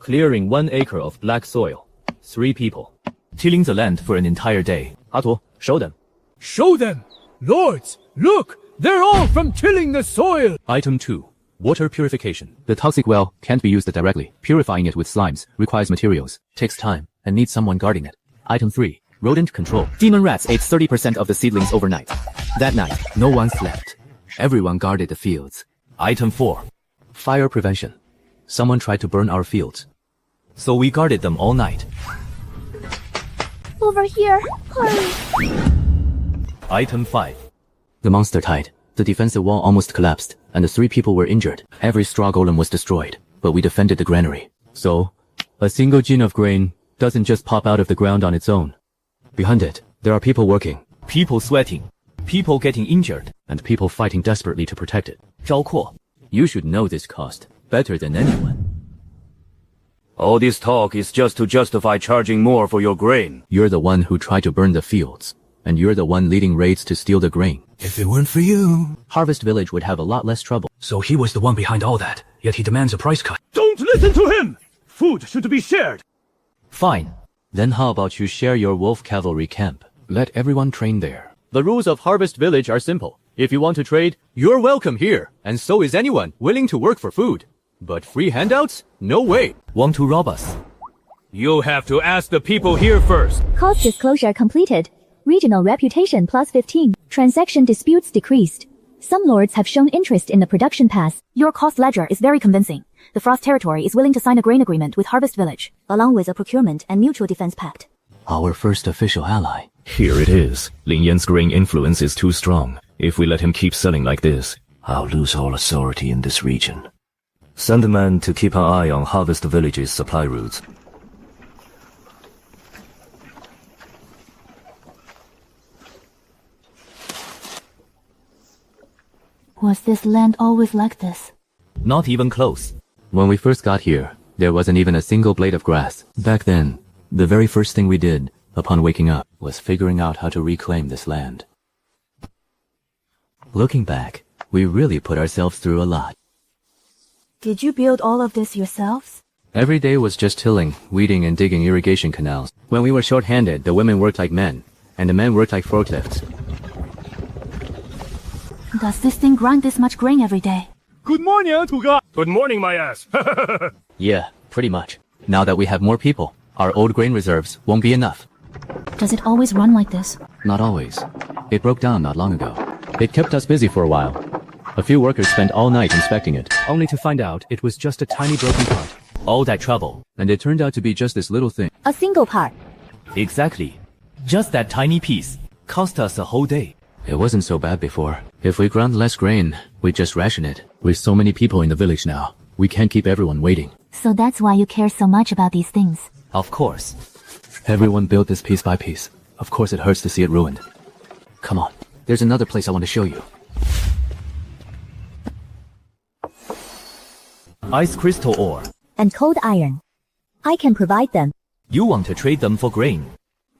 Clearing 1 acre of black soil. 3 people. Tilling the land for an entire day. Atu, show them. Show them! Lords, look! They're all from tilling the soil! Item 2. Water purification. The toxic well can't be used directly. Purifying it with slimes requires materials, takes time, and needs someone guarding it. Item 3. Rodent control. Demon rats ate 30% of the seedlings overnight. That night, no one slept. Everyone guarded the fields. Item 4. Fire prevention. Someone tried to burn our fields. So we guarded them all night. Over here, hurry. Item 5. The monster tide. The defensive wall almost collapsed, and the 3 people were injured. Every straw golem was destroyed, but we defended the granary. So, a single jin of grain doesn't just pop out of the ground on its own. Behind it, there are people working. People sweating. People getting injured. And people fighting desperately to protect it. 招阔. You should know this cost better than anyone. All this talk is just to justify charging more for your grain. You're the one who tried to burn the fields, and you're the one leading raids to steal the grain. If it weren't for you... Harvest Village would have a lot less trouble. So he was the one behind all that, yet he demands a price cut. Don't listen to him! Food should be shared. Fine. Then how about you share your wolf cavalry camp? Let everyone train there. The rules of Harvest Village are simple. If you want to trade, you're welcome here, and so is anyone willing to work for food. But free handouts? No way. Want to rob us? You'll have to ask the people here first. Cost disclosure completed. Regional reputation plus 15. Transaction disputes decreased. Some lords have shown interest in the production pass. Your cost ledger is very convincing. The Frost Territory is willing to sign a grain agreement with Harvest Village, along with a procurement and mutual defense pact. Our first official ally. Here it is. Lin Yan's grain influence is too strong. If we let him keep selling like this, I'll lose all authority in this region. Send a man to keep an eye on Harvest Village's supply routes. Was this land always like this? Not even close. When we first got here, there wasn't even a single blade of grass. Back then, the very first thing we did, upon waking up, was figuring out how to reclaim this land. Looking back, we really put ourselves through a lot. Did you build all of this yourselves? Every day was just tilling, weeding, and digging irrigation canals. When we were short-handed, the women worked like men, and the men worked like forklifts. Does this thing grind this much grain every day? Good morning, Tuga. Good morning, my ass. Yeah, pretty much. Now that we have more people, our old grain reserves won't be enough. Does it always run like this? Not always. It broke down not long ago. It kept us busy for a while. A few workers spent all night inspecting it. Only to find out it was just a tiny broken part. All that trouble. And it turned out to be just this little thing. A single part. Exactly. Just that tiny piece. Cost us a whole day. It wasn't so bad before. If we ground less grain, we'd just ration it. With so many people in the village now, we can't keep everyone waiting. So that's why you care so much about these things. Of course. Everyone built this piece by piece. Of course it hurts to see it ruined. Come on, there's another place I want to show you. Ice crystal ore. And cold iron. I can provide them. You want to trade them for grain.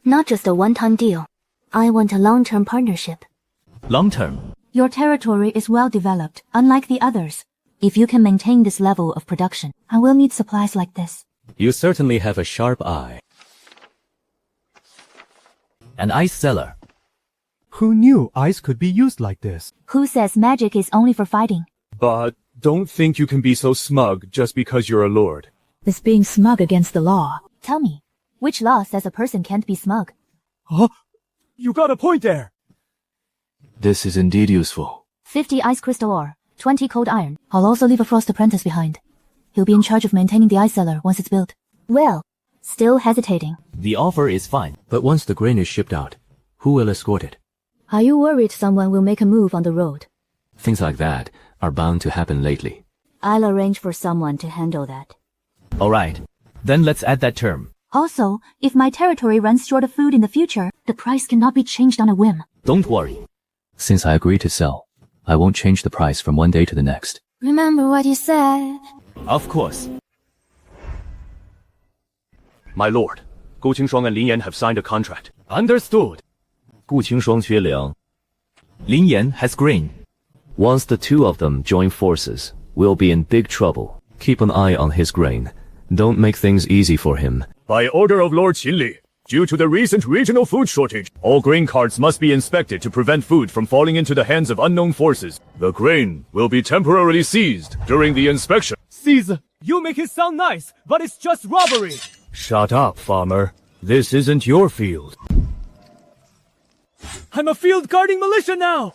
Not just a one-time deal. I want a long-term partnership. Long term. Your territory is well developed, unlike the others. If you can maintain this level of production, I will need supplies like this. You certainly have a sharp eye. An ice cellar. Who knew ice could be used like this? Who says magic is only for fighting? But don't think you can be so smug just because you're a lord. Is being smug against the law? Tell me, which law says a person can't be smug? Huh? You got a point there. This is indeed useful. 50 ice crystal ore, 20 cold iron. I'll also leave a frost apprentice behind. He'll be in charge of maintaining the ice cellar once it's built. Well, still hesitating. The offer is fine. But once the grain is shipped out, who will escort it? Are you worried someone will make a move on the road? Things like that are bound to happen lately. I'll arrange for someone to handle that. Alright. Then let's add that term. Also, if my territory runs short of food in the future, the price cannot be changed on a whim. Don't worry. Since I agreed to sell, I won't change the price from one day to the next. Remember what you said. Of course. My lord, Gu Qingshuang and Lin Yan have signed a contract. Understood. Gu Qingshuang缺粮. Lin Yan has grain. Once the two of them join forces, we'll be in big trouble. Keep an eye on his grain. Don't make things easy for him. By order of Lord Qinli, due to the recent regional food shortage, all grain carts must be inspected to prevent food from falling into the hands of unknown forces. The grain will be temporarily seized during the inspection. Seize! You make it sound nice, but it's just robbery! Shut up, farmer. This isn't your field. I'm a field guarding militia now!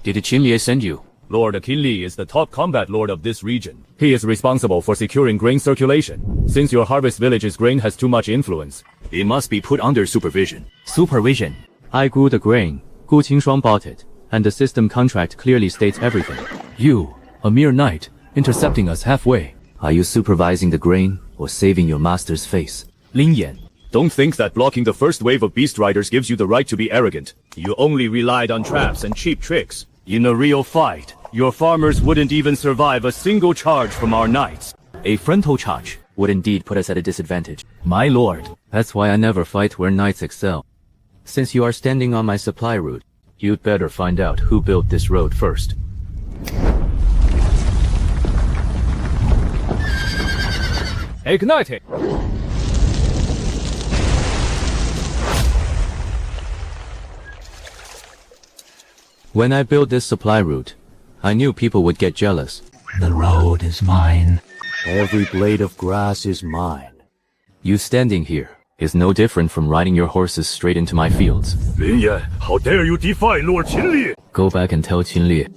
Did Qinlie send you? Lord Qinli is the top combat lord of this region. He is responsible for securing grain circulation. Since your harvest village's grain has too much influence, It must be put under supervision. Supervision. I grew the grain. Gu Qingshuang bought it, and the system contract clearly states everything. You, a mere knight, intercepting us halfway. Are you supervising the grain or saving your master's face? Lin Yan. don't think that blocking the first wave of beast riders gives you the right to be arrogant. You only relied on traps and cheap tricks. In a real fight, your farmers wouldn't even survive a single charge from our knights. A frontal charge would indeed put us at a disadvantage. My lord. That's why I never fight where knights excel. Since you are standing on my supply route, you'd better find out who built this road first. Ignite it! When I built this supply route, I knew people would get jealous. The road is mine. Every blade of grass is mine. You standing here is no different from riding your horses straight into my fields. Lin Yan, how dare you defy Lord Qinli? Go back and tell Qinli,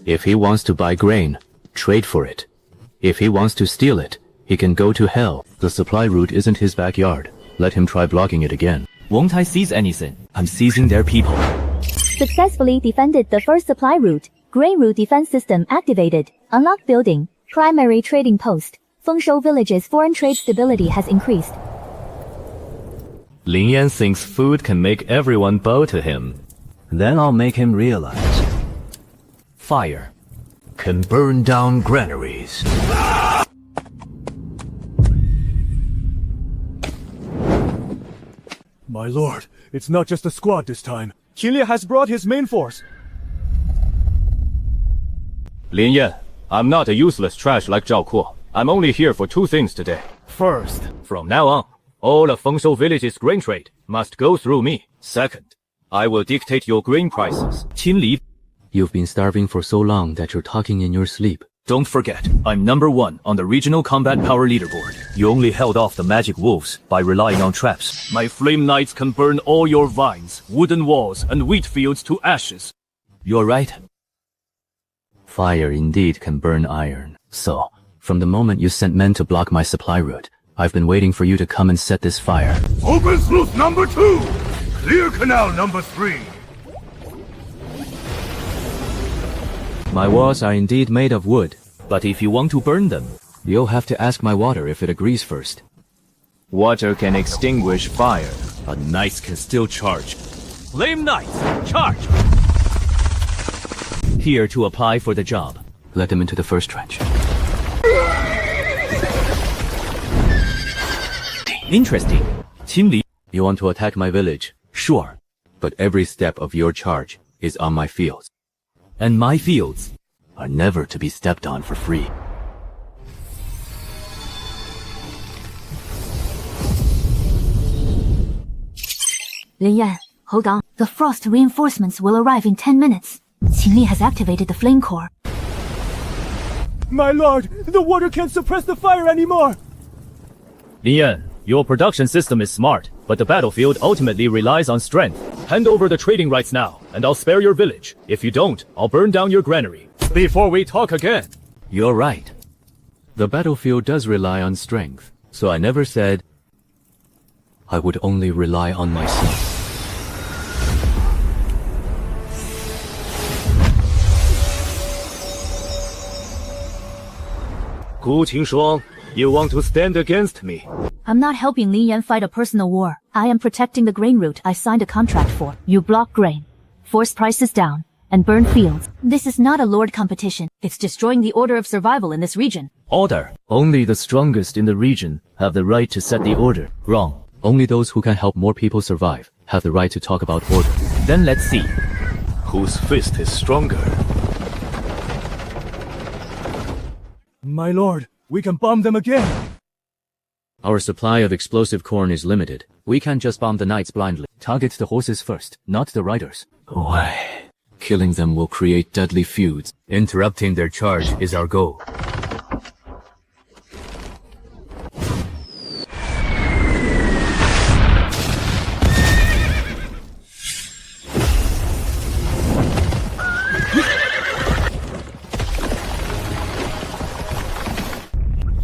if he wants to buy grain, trade for it. If he wants to steal it, he can go to hell. The supply route isn't his backyard. Let him try blocking it again. Won't I seize anything? I'm seizing their people. Successfully defended the first supply route. Grain route defense system activated. Unlock building. Primary trading post. Fengshou village's foreign trade stability has increased. Lin Yan thinks food can make everyone bow to him. Then I'll make him realize. Fire can burn down granaries. My lord, it's not just a squad this time. Qinli has brought his main force. Lin Yan, I'm not a useless trash like Zhao Kuo. I'm only here for two things today. First, from now on, all of Fengshou Village's grain trade must go through me. Second, I will dictate your grain prices. Qinli, you've been starving for so long that you're talking in your sleep. Don't forget, I'm #1 on the regional combat power leaderboard. You only held off the magic wolves by relying on traps. My flame knights can burn all your vines, wooden walls, and wheat fields to ashes. You're right. Fire indeed can burn iron. So, from the moment you sent men to block my supply route, I've been waiting for you to come and set this fire. Open sluice number 2! Clear canal number 3! My walls are indeed made of wood. But if you want to burn them, you'll have to ask my water if it agrees first. Water can extinguish fire. But knights can still charge. Flame knights, charge! Here to apply for the job. Let them into the first trench. Interesting. Qinli, you want to attack my village? Sure. But every step of your charge is on my fields. And my fields are never to be stepped on for free. Lin Yan, hold on. The frost reinforcements will arrive in 10 minutes. Qinli has activated the flame core. My lord, the water can't suppress the fire anymore! Lin Yan, your production system is smart, but the battlefield ultimately relies on strength. Hand over the trading rights now, and I'll spare your village. If you don't, I'll burn down your granary. Before we talk again. You're right. The battlefield does rely on strength, so I never said I would only rely on myself. Gu Qingshuang, you want to stand against me? I'm not helping Lin Yan fight a personal war. I am protecting the grain route I signed a contract for. You block grain. force prices down, and burn fields. This is not a lord competition. It's destroying the order of survival in this region. Order. Only the strongest in the region have the right to set the order. Wrong. Only those who can help more people survive have the right to talk about order. Then let's see. Whose fist is stronger? My lord, we can bomb them again. Our supply of explosive corn is limited. We can't just bomb the knights blindly. Target the horses first, not the riders. Why? Killing them will create deadly feuds. Interrupting their charge is our goal.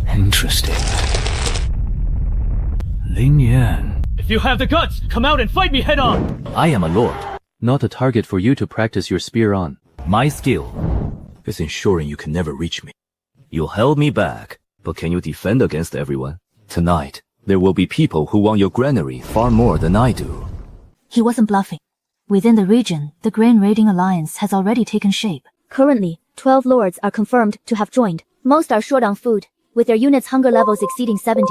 Interesting. Lin Yan. If you have the guts, come out and fight me head on! I am a lord. Not a target for you to practice your spear on. My skill is ensuring you can never reach me. You held me back, but can you defend against everyone? Tonight, there will be people who want your granary far more than I do. He wasn't bluffing. Within the region, the Grain Raiding Alliance has already taken shape. Currently, 12 lords are confirmed to have joined. Most are short on food, with their units' hunger levels exceeding 70.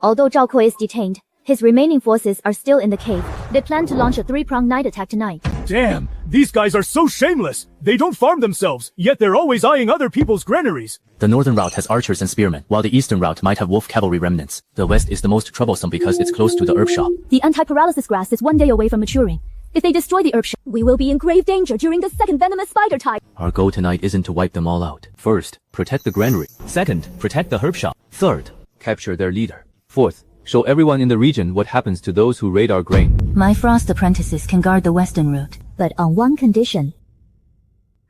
Although Zhao Kuo is detained, his remaining forces are still in the cave. They plan to launch a 3-pronged night attack tonight. Damn, these guys are so shameless. They don't farm themselves, yet they're always eyeing other people's granaries. The northern route has archers and spearmen, while the eastern route might have wolf cavalry remnants. The west is the most troublesome because it's close to the herb shop. The anti-paralysis grass is 1 day away from maturing. If they destroy the herb shop, we will be in grave danger during the second venomous spider tide. Our goal tonight isn't to wipe them all out. First, protect the granary. Second, protect the herb shop. Third, capture their leader. Fourth, show everyone in the region what happens to those who raid our grain. My frost apprentices can guard the western route, but on one condition.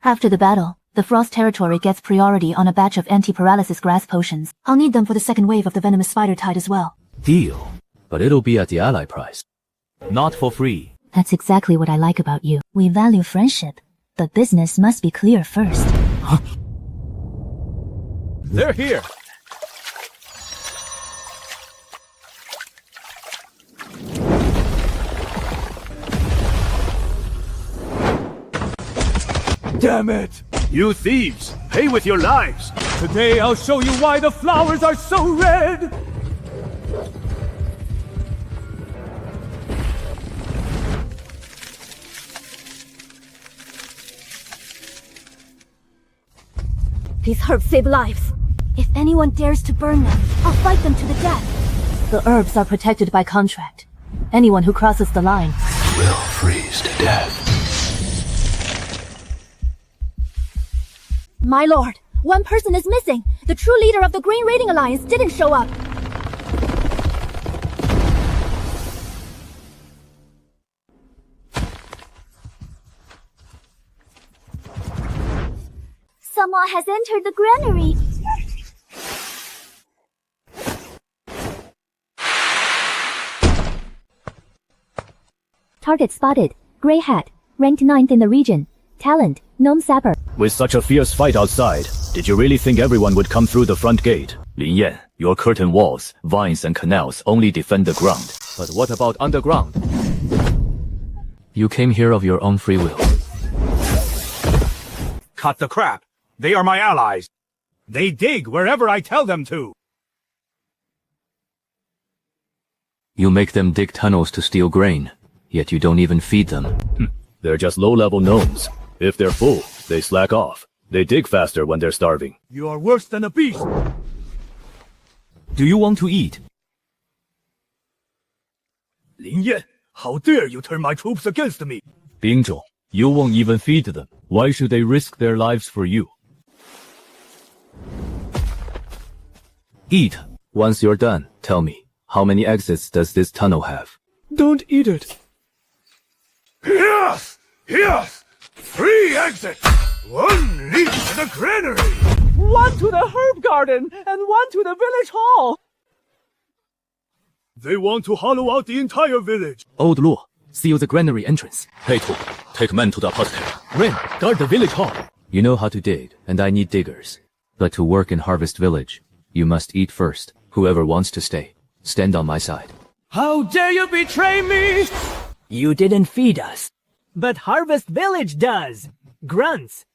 After the battle, the frost territory gets priority on a batch of anti-paralysis grass potions. I'll need them for the second wave of the venomous spider tide as well. Deal. But it'll be at the ally price. Not for free. That's exactly what I like about you. We value friendship, but business must be clear first. They're here! Damn it! You thieves! Pay with your lives! Today I'll show you why the flowers are so red! These herbs save lives. If anyone dares to burn them, I'll fight them to the death. The herbs are protected by contract. Anyone who crosses the line will freeze to death. My lord, one person is missing. The true leader of the Grain Raiding Alliance didn't show up. Someone has entered the granary. Target spotted. Grey hat. Ranked 9th in the region. Talent. Gnome sapper. With such a fierce fight outside, did you really think everyone would come through the front gate? Lin Yan, your curtain walls, vines and canals only defend the ground. But what about underground? You came here of your own free will. Cut the crap! They are my allies! They dig wherever I tell them to! You make them dig tunnels to steal grain, yet you don't even feed them. They're just low-level gnomes. If they're full, they slack off. They dig faster when they're starving. You are worse than a beast! Do you want to eat? Lin Yan, how dare you turn my troops against me? Bing Zhong, you won't even feed them. Why should they risk their lives for you? Eat. Once you're done, tell me, how many exits does this tunnel have? Don't eat it. Yes! Yes! 3 exits! 1 leads to the granary! 1 to the herb garden, and 1 to the village hall! They want to hollow out the entire village. Old Luo, seal the granary entrance. Hey Tu, take men to the apothecary. Ren, guard the village hall. You know how to dig, and I need diggers. But to work in Harvest Village, you must eat first. Whoever wants to stay, stand on my side. How dare you betray me! You didn't feed us. But Harvest Village does. Grunts.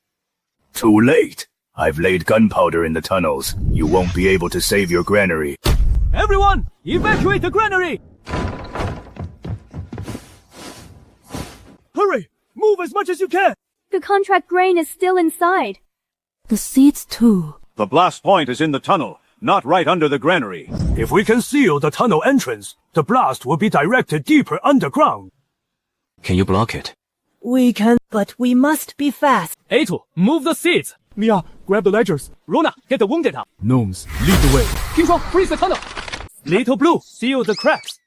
Too late. I've laid gunpowder in the tunnels. You won't be able to save your granary. Everyone, evacuate the granary! Hurry! Move as much as you can! The contract grain is still inside. The seeds too. The blast point is in the tunnel, not right under the granary. If we can seal the tunnel entrance, the blast will be directed deeper underground. Can you block it? We can, but we must be fast. A2, move the seats. Mia, grab the ledgers. Rona, get the wounded up. Gnomes, lead the way. Kingshuo, freeze the tunnel. Little Blue, seal the cracks.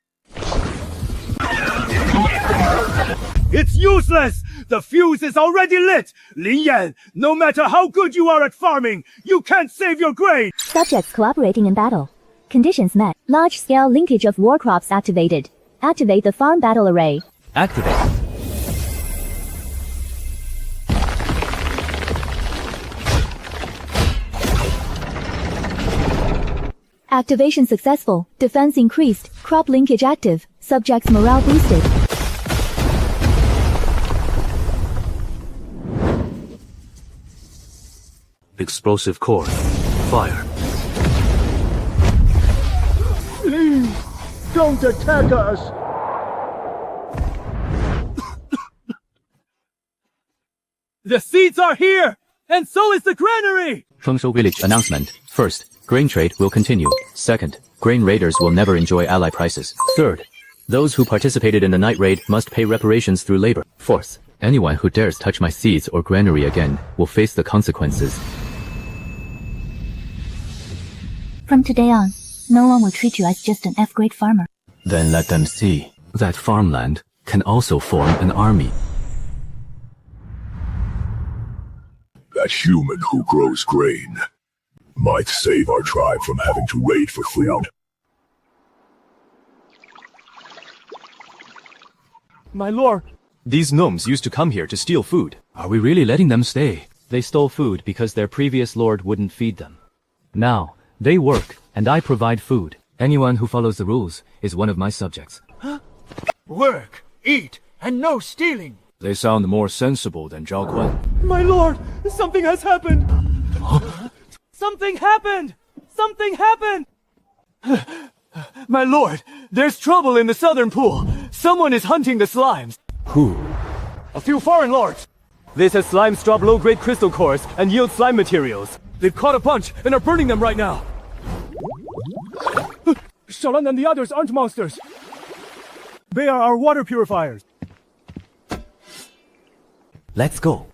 It's useless! The fuse is already lit! Lin Yan, no matter how good you are at farming, you can't save your grain! Subjects cooperating in battle. Conditions met. Large-scale linkage of war crops activated. Activate the farm battle array. Activate. Activation successful. Defense increased. Crop linkage active. Subjects morale boosted. Explosive core. Fire. Please, don't attack us! The seeds are here! And so is the granary! Fengshu Village announcement. First, grain trade will continue. Second, grain raiders will never enjoy ally prices. Third, those who participated in the night raid must pay reparations through labor. Fourth, anyone who dares touch my seeds or granary again will face the consequences. From today on, no one will treat you as just an F-grade farmer. Then let them see that farmland can also form an army. That human who grows grain might save our tribe from having to raid for food. My lord, These gnomes used to come here to steal food. Are we really letting them stay? They stole food because their previous lord wouldn't feed them. Now, they work, and I provide food. Anyone who follows the rules is one of my subjects. Work, eat, and no stealing! They sound more sensible than Zhao Guan. my lord, something has happened! Something happened! Something happened! My lord, there's trouble in the southern pool. Someone is hunting the slimes. Who? A few foreign lords. This has slimes drop low-grade crystal cores and yield slime materials. They've caught a bunch and are burning them right now. Xiaolan and the others aren't monsters. They are our water purifiers. Let's go.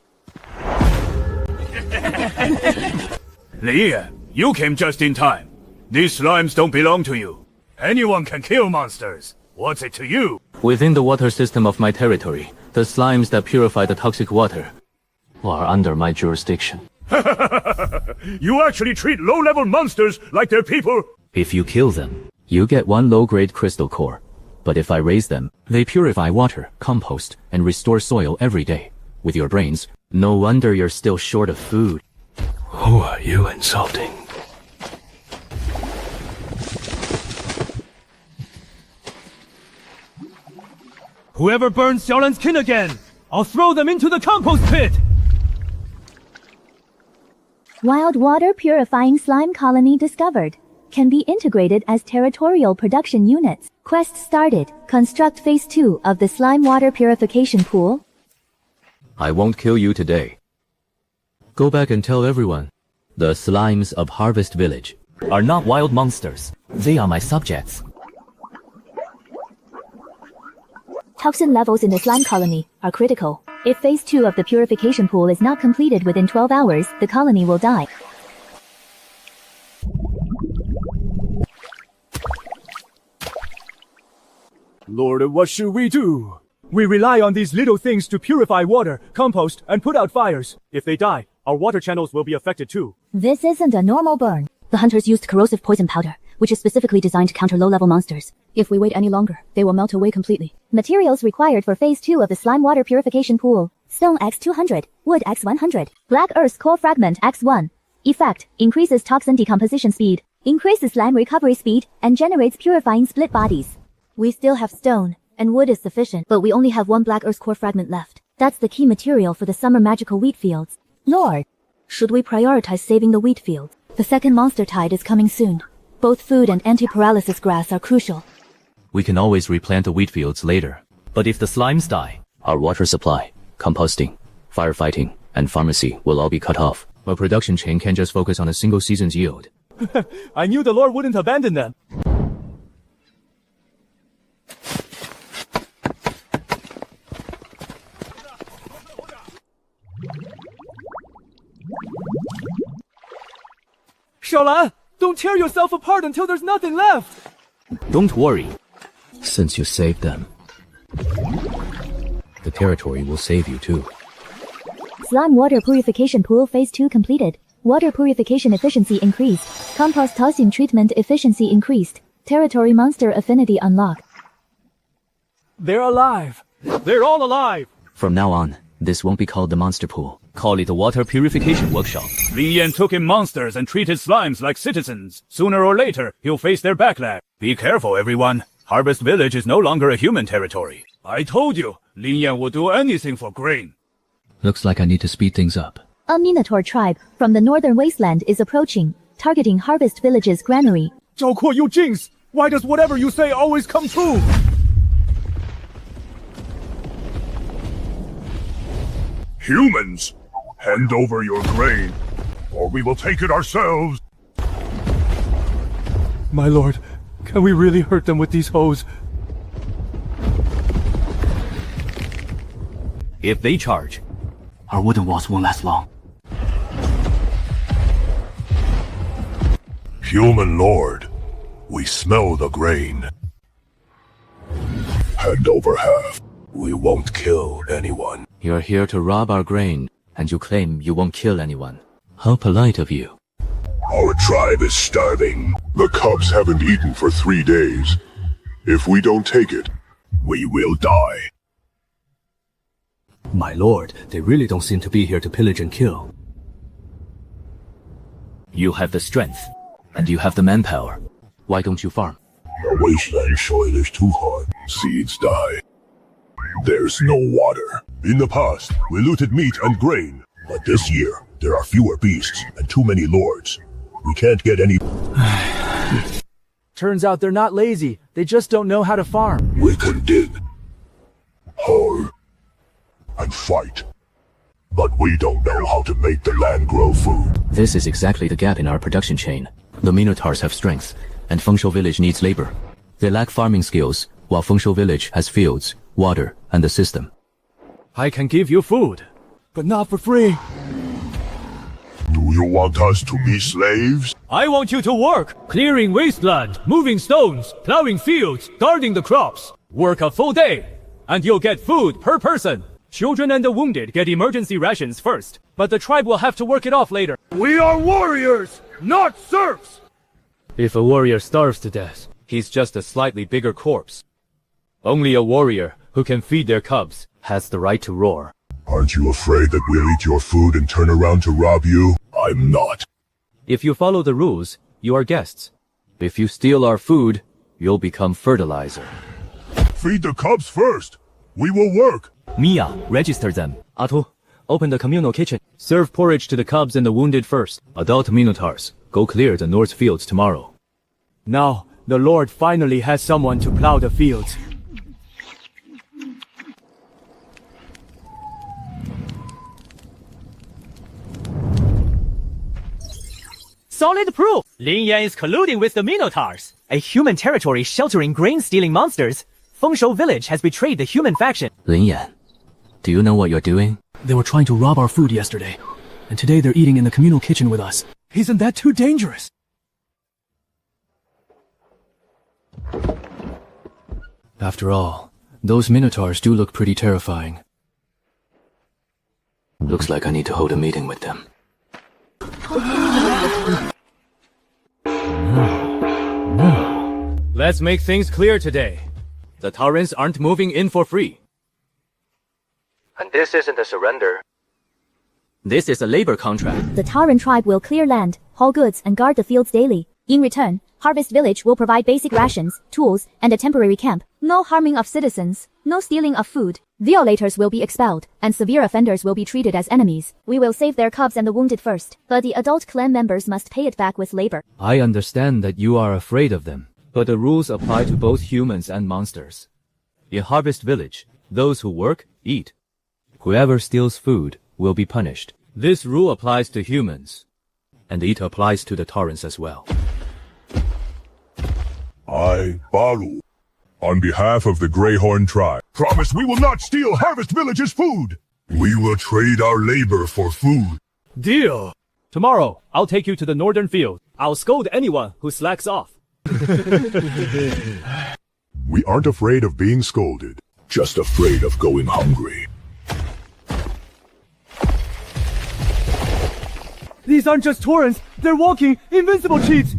Li Yan, you came just in time. These slimes don't belong to you. Anyone can kill monsters. What's it to you? Within the water system of my territory, the slimes that purify the toxic water are under my jurisdiction. You actually treat low-level monsters like they're people? If you kill them, you get one low-grade crystal core. But if I raise them, they purify water, compost, and restore soil every day. With your brains, no wonder you're still short of food. Who are you insulting? Whoever burns Xiaolan's kin again, I'll throw them into the compost pit! Wild water purifying slime colony discovered. Can be integrated as territorial production units. Quest started. Construct phase 2 of the slime water purification pool. I won't kill you today. Go back and tell everyone. The slimes of Harvest Village are not wild monsters. They are my subjects. Toxin levels in the slime colony are critical. If phase 2 of the purification pool is not completed within 12 hours, the colony will die. Lord, what should we do? We rely on these little things to purify water, compost, and put out fires. If they die, our water channels will be affected too. This isn't a normal burn. The hunters used corrosive poison powder, which is specifically designed to counter low-level monsters. If we wait any longer, they will melt away completely. Materials required for phase 2 of the slime water purification pool. Stone X200, wood X100, black earth core fragment X1. Effect: increases toxin decomposition speed, increases slime recovery speed, and generates purifying split bodies. We still have stone, and wood is sufficient, but we only have one black earth core fragment left. That's the key material for the summer magical wheat fields. Lord, should we prioritize saving the wheat field? The second monster tide is coming soon. Both food and anti-paralysis grass are crucial. We can always replant the wheat fields later. But if the slimes die, our water supply, composting, firefighting, and pharmacy will all be cut off. Our production chain can't just focus on a single season's yield. I knew the Lord wouldn't abandon them. Xiaolan, don't tear yourself apart until there's nothing left! Don't worry. Since you saved them, the territory will save you too. Slime water purification pool phase 2 completed. Water purification efficiency increased. Compost tossing treatment efficiency increased. Territory monster affinity unlocked. They're alive! They're all alive! From now on, this won't be called the monster pool. Call it the water purification workshop. Lin Yan took in monsters and treated slimes like citizens. Sooner or later, he'll face their backlash. Be careful, everyone. Harvest Village is no longer a human territory. I told you, Lin Yan will do anything for grain. Looks like I need to speed things up. A Minotaur tribe from the northern wasteland is approaching, targeting Harvest Village's granary. Zhao Kuo, you jinx! Why does whatever you say always come true? Humans, hand over your grain, or we will take it ourselves. My lord, can we really hurt them with these hoes? If they charge, our wooden walls won't last long. Human lord, we smell the grain. Hand over half. We won't kill anyone. You're here to rob our grain, and you claim you won't kill anyone. How polite of you. Our tribe is starving. The cubs haven't eaten for 3 days. If we don't take it, we will die. My lord, they really don't seem to be here to pillage and kill. You have the strength, and you have the manpower. Why don't you farm? The wasteland soil is too hard. Seeds die. There's no water. In the past, we looted meat and grain. But this year, there are fewer beasts and too many lords. We can't get any... Turns out they're not lazy. They just don't know how to farm. We can dig, haul, and fight. But we don't know how to make the land grow food. This is exactly the gap in our production chain. The Minotaurs have strength, and Fengshu Village needs labor. They lack farming skills, while Fengshu Village has fields, water, and the system. I can give you food, but not for free. Do you want us to be slaves? I want you to work, clearing wasteland, moving stones, plowing fields, guarding the crops. Work a full day, and you'll get food per person. Children and the wounded get emergency rations first, but the tribe will have to work it off later. We are warriors, not serfs! If a warrior starves to death, he's just a slightly bigger corpse. Only a warrior who can feed their cubs has the right to roar. Aren't you afraid that we'll eat your food and turn around to rob you? I'm not. If you follow the rules, you are guests. If you steal our food, you'll become fertilizer. Feed the cubs first. We will work. Mia, register them. Atu, open the communal kitchen. Serve porridge to the cubs and the wounded first. Adult Minotaurs, go clear the north fields tomorrow. Now, the Lord finally has someone to plow the fields. Solid proof! Lin Yan is colluding with the Minotaurs. A human territory sheltering grain-stealing monsters. Fengshu Village has betrayed the human faction. Lin Yan, do you know what you're doing? They were trying to rob our food yesterday, and today they're eating in the communal kitchen with us. Isn't that too dangerous? After all, those Minotaurs do look pretty terrifying. Looks like I need to hold a meeting with them. Let's make things clear today. The Taurans aren't moving in for free. And this isn't a surrender. This is a labor contract. The Tauran tribe will clear land, haul goods, and guard the fields daily. In return, Harvest Village will provide basic rations, tools, and a temporary camp. No harming of citizens, no stealing of food. Violators will be expelled, and severe offenders will be treated as enemies. We will save their cubs and the wounded first, but the adult clan members must pay it back with labor. I understand that you are afraid of them, but the rules apply to both humans and monsters. In Harvest Village, those who work, eat. Whoever steals food will be punished. This rule applies to humans, and it applies to the Taurans as well. I, Baru, on behalf of the Greyhorn tribe, promise we will not steal Harvest Village's food. We will trade our labor for food. Deal. Tomorrow, I'll take you to the northern field. I'll scold anyone who slacks off. We aren't afraid of being scolded, just afraid of going hungry. These aren't just Taurans, they're walking invincible cheats!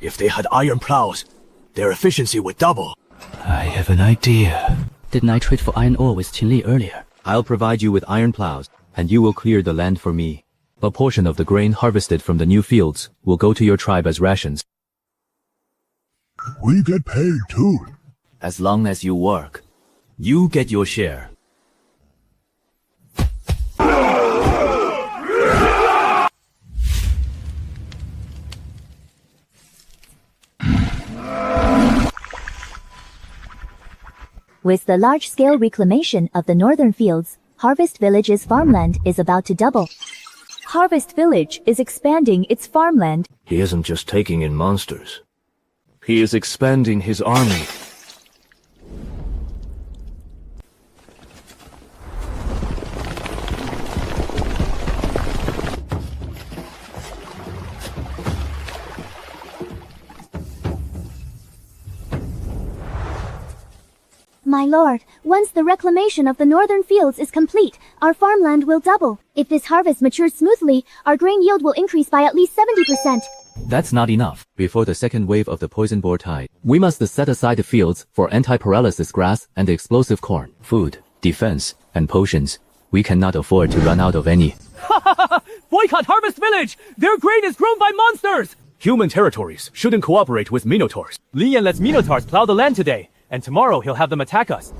If they had iron plows, their efficiency would double. I have an idea. Didn't I trade for iron ore with Qinli earlier? I'll provide you with iron plows, and you will clear the land for me. A portion of the grain harvested from the new fields will go to your tribe as rations. We get paid too. As long as you work, you get your share. With the large-scale reclamation of the northern fields, Harvest Village's farmland is about to double. Harvest Village is expanding its farmland. He isn't just taking in monsters. He is expanding his army. My lord, once the reclamation of the northern fields is complete, our farmland will double. If this harvest matures smoothly, our grain yield will increase by at least 70%. That's not enough. Before the second wave of the poison boar tide, we must set aside the fields for anti-paralysis grass and explosive corn, food, defense, and potions. We cannot afford to run out of any. Boycott Harvest Village! Their grain is grown by monsters! Human territories shouldn't cooperate with Minotaurs. Lin Yan lets Minotaurs plow the land today, and tomorrow he'll have them attack us.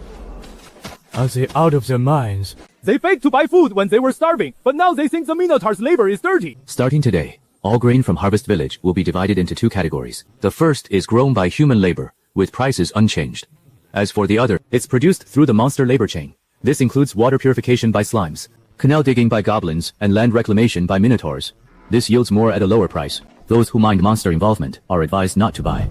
Are they out of their minds? They faked to buy food when they were starving, but now they think the Minotaurs' labor is dirty. Starting today, all grain from Harvest Village will be divided into two categories. The first is grown by human labor, with prices unchanged. As for the other, it's produced through the monster labor chain. This includes water purification by slimes, canal digging by goblins, and land reclamation by minotaurs. This yields more at a lower price. Those who mind monster involvement are advised not to buy.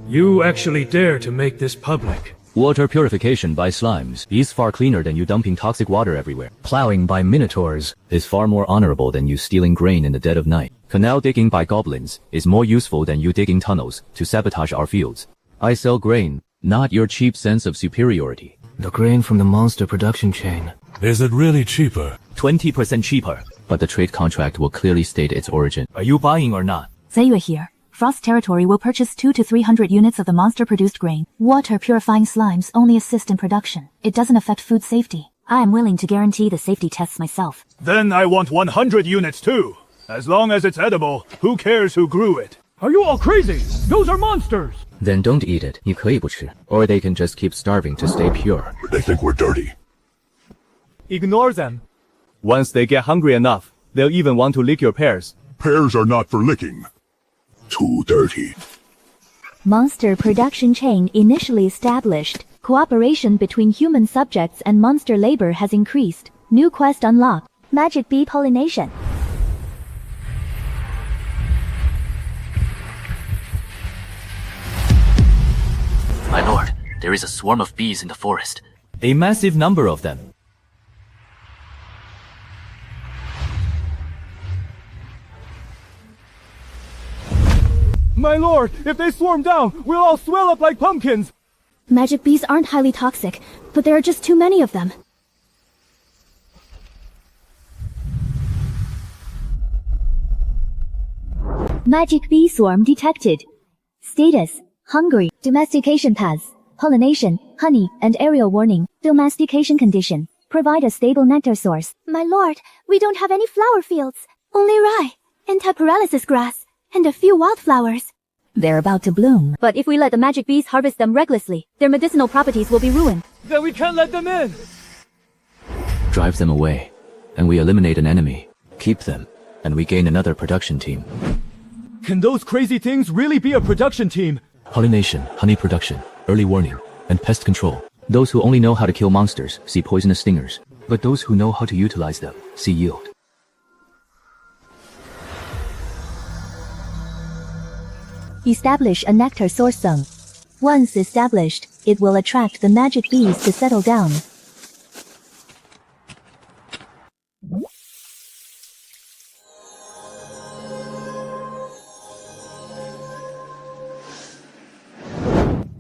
You actually dare to make this public. Water purification by slimes is far cleaner than you dumping toxic water everywhere. Plowing by minotaurs is far more honorable than you stealing grain in the dead of night. Canal digging by goblins is more useful than you digging tunnels to sabotage our fields. I sell grain, not your cheap sense of superiority. The grain from the monster production chain. Is it really cheaper? 20% cheaper. But the trade contract will clearly state its origin. Are you buying or not? Zayue here. Frost Territory will purchase 200 to 300 units of the monster-produced grain. Water purifying slimes only assist in production. It doesn't affect food safety. I am willing to guarantee the safety tests myself. Then I want 100 units too. As long as it's edible, who cares who grew it? Are you all crazy? Those are monsters! Then don't eat it. 你可以不吃. Or they can just keep starving to stay pure. They think we're dirty. Ignore them. Once they get hungry enough, they'll even want to lick your pears. Pears are not for licking. Too dirty. Monster production chain initially established. Cooperation between human subjects and monster labor has increased. New quest unlocked. Magic bee pollination. My lord, there is a swarm of bees in the forest. A massive number of them. My lord, if they swarm down, we'll all swell up like pumpkins! Magic bees aren't highly toxic, but there are just too many of them. Magic bee swarm detected. Status: hungry. Domestication paths: pollination, honey, and aerial warning. Domestication condition: Provide a stable nectar source. My lord, we don't have any flower fields. Only rye, anti-paralysis grass, and a few wildflowers. They're about to bloom. But if we let the magic bees harvest them recklessly, their medicinal properties will be ruined. Then we can't let them in. Drive them away, and we eliminate an enemy. Keep them, and we gain another production team. Can those crazy things really be a production team? Pollination, honey production, early warning, and pest control. Those who only know how to kill monsters see poisonous stingers, but those who know how to utilize them see yield. Establish a nectar source zone. Once established, it will attract the magic bees to settle down.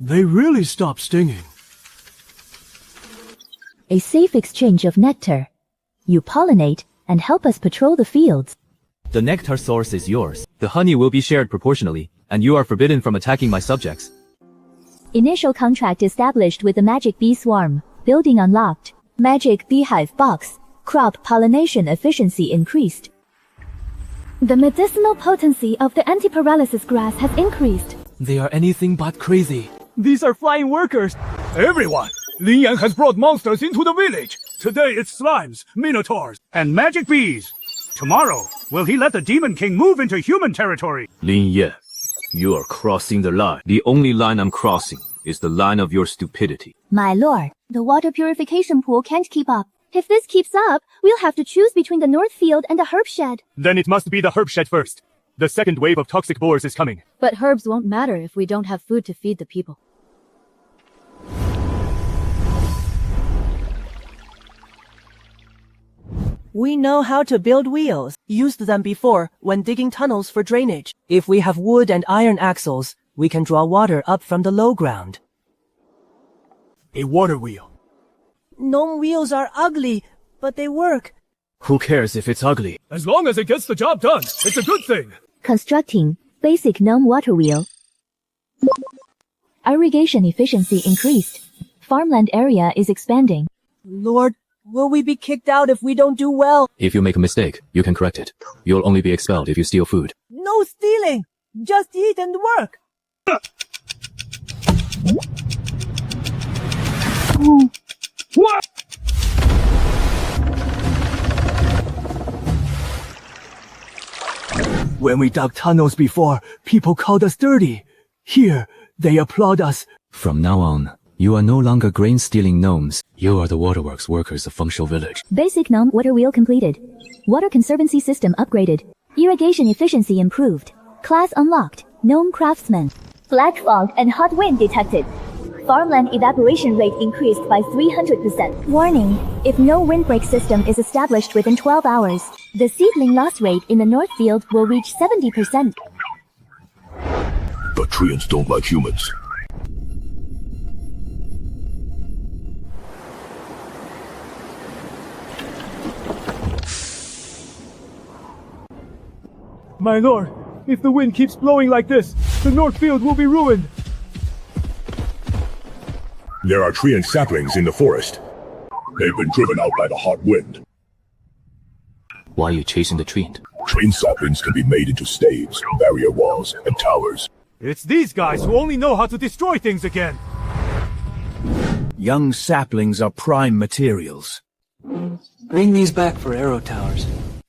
They really stopped stinging. A safe exchange of nectar. You pollinate and help us patrol the fields. The nectar source is yours. The honey will be shared proportionally, and you are forbidden from attacking my subjects. Initial contract established with the magic bee swarm. Building unlocked. Magic beehive box. Crop pollination efficiency increased. The medicinal potency of the anti-paralysis grass has increased. They are anything but crazy. These are flying workers. Everyone! Lin Yan has brought monsters into the village. Today it's slimes, minotaurs, and magic bees. Tomorrow, will he let the Demon King move into human territory? Lin Yan, you are crossing the line. The only line I'm crossing is the line of your stupidity. My lord, the water purification pool can't keep up. If this keeps up, we'll have to choose between the North Field and the herb shed. Then it must be the herb shed first. The second wave of toxic boars is coming. But herbs won't matter if we don't have food to feed the people. We know how to build wheels. Used them before when digging tunnels for drainage. If we have wood and iron axles, we can draw water up from the low ground. A water wheel. Gnome wheels are ugly, but they work. Who cares if it's ugly? As long as it gets the job done, it's a good thing. Constructing. Basic gnome water wheel. Irrigation efficiency increased. Farmland area is expanding. Lord, will we be kicked out if we don't do well? If you make a mistake, you can correct it. You'll only be expelled if you steal food. No stealing! Just eat and work! What? When we dug tunnels before, people called us dirty. Here, they applaud us. From now on, you are no longer grain-stealing gnomes. You are the waterworks workers of Fengshu Village. Basic gnome water wheel completed. Water conservancy system upgraded. Irrigation efficiency improved. Class unlocked. Gnome craftsman. Black fog and hot wind detected. Farmland evaporation rate increased by 300%. Warning, if no windbreak system is established within 12 hours, the seedling loss rate in the North Field will reach 70%. But treants don't like humans. My lord, if the wind keeps blowing like this, the North Field will be ruined. There are tree and saplings in the forest. They've been driven out by the hot wind. Why are you chasing the treant? Tree saplings can be made into staves, barrier walls, and towers. It's these guys who only know how to destroy things again. Young saplings are prime materials. Bring these back for arrow towers.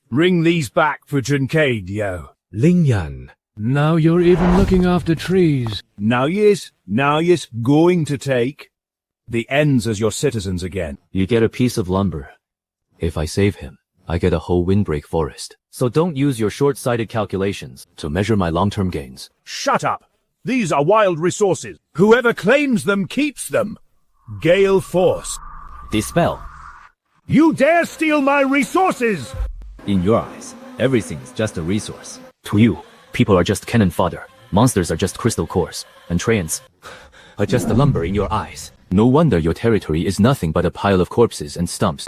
Bring these back for Junkade, yo. Lin Yan, now you're even looking after trees. Now yes, going to take the ends as your citizens again. You get a piece of lumber. If I save him, I get a whole windbreak forest. So don't use your short-sighted calculations to measure my long-term gains. Shut up! These are wild resources. Whoever claims them keeps them. Gale Force. Dispel. You dare steal my resources! In your eyes, everything's just a resource. To you, people are just cannon fodder. Monsters are just crystal cores. And treants are just the lumber in your eyes. No wonder your territory is nothing but a pile of corpses and stumps.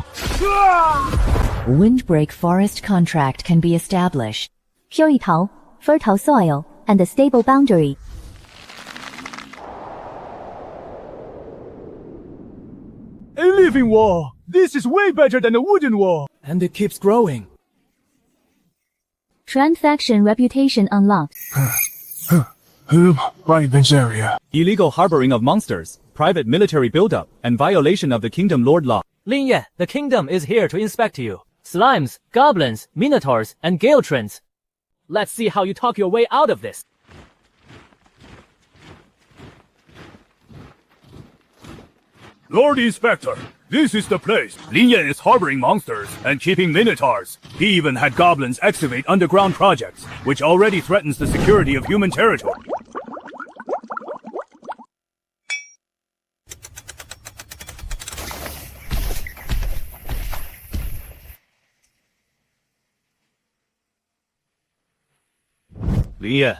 Windbreak forest contract can be established. 修一桃, fertile soil, and a stable boundary. Elite! living wall. This is way better than a wooden wall. And it keeps growing. Trend faction reputation unlocked. Right this area. Illegal harboring of monsters, private military buildup, and violation of the Kingdom Lord law. Lin Yan, the kingdom is here to inspect you. Slimes, goblins, minotaurs, and gale trends. Let's see how you talk your way out of this. Lord Inspector, this is the place. Lin Yan is harboring monsters and keeping minotaurs. He even had goblins excavate underground projects, which already threatens the security of human territory. Lin Yan,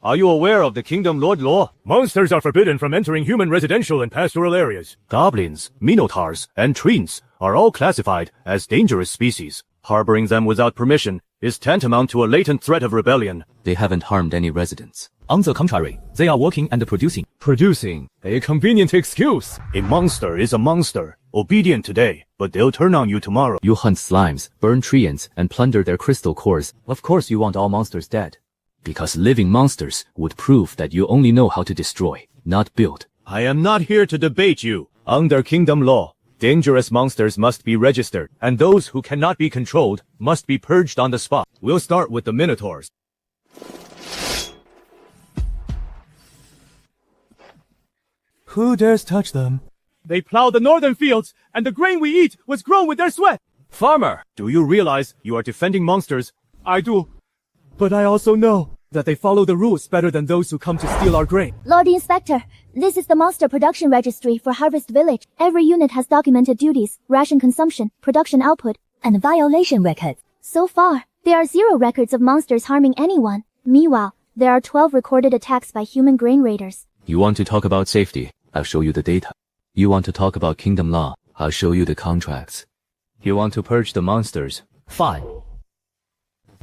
are you aware of the Kingdom Lord law? Monsters are forbidden from entering human residential and pastoral areas. Goblins, minotaurs, and treants are all classified as dangerous species. Harboring them without permission is tantamount to a latent threat of rebellion. They haven't harmed any residents. On the contrary, they are working and producing. Producing. A convenient excuse. A monster is a monster, obedient today, but they'll turn on you tomorrow. You hunt slimes, burn treants, and plunder their crystal cores. Of course you want all monsters dead. Because living monsters would prove that you only know how to destroy, not build. I am not here to debate you. Under Kingdom law, dangerous monsters must be registered, and those who cannot be controlled must be purged on the spot. We'll start with the Minotaurs. Who dares touch them? They plow the northern fields, and the grain we eat was grown with their sweat. Farmer, do you realize you are defending monsters? I do. But I also know that they follow the rules better than those who come to steal our grain. Lord Inspector, this is the monster production registry for Harvest Village. Every unit has documented duties, ration consumption, production output, and violation records. So far, there are 0 records of monsters harming anyone. Meanwhile, there are 12 recorded attacks by human grain raiders. You want to talk about safety? I'll show you the data. You want to talk about kingdom law? I'll show you the contracts. You want to purge the monsters? Fine.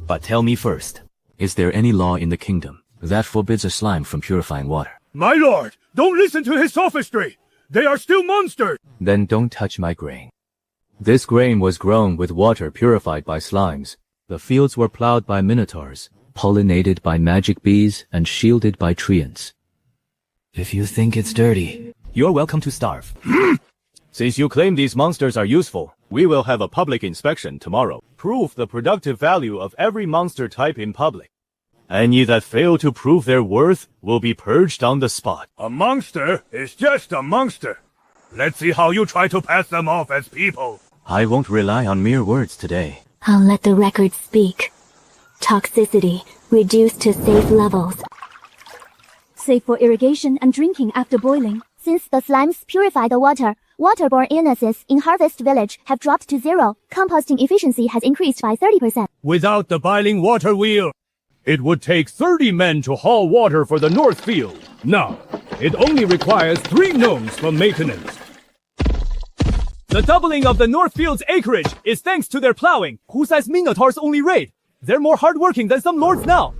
But tell me first. Is there any law in the kingdom that forbids a slime from purifying water? My lord, don't listen to his sophistry. They are still monsters. Then don't touch my grain. This grain was grown with water purified by slimes. The fields were plowed by minotaurs, pollinated by magic bees, and shielded by treants. If you think it's dirty, you're welcome to starve. Since you claim these monsters are useful, we will have a public inspection tomorrow. Prove the productive value of every monster type in public. Any that fail to prove their worth will be purged on the spot. A monster is just a monster. Let's see how you try to pass them off as people. I won't rely on mere words today. I'll let the records speak. Toxicity reduced to safe levels. Safe for irrigation and drinking after boiling. Since the slimes purify the water, waterborne illnesses in Harvest Village have dropped to 0. Composting efficiency has increased by 30%. Without the boiling water wheel, it would take 30 men to haul water for the North Field. Now, it only requires 3 gnomes for maintenance. The doubling of the North Field's acreage is thanks to their plowing. Who says Minotaurs only raid? They're more hardworking than some lords now.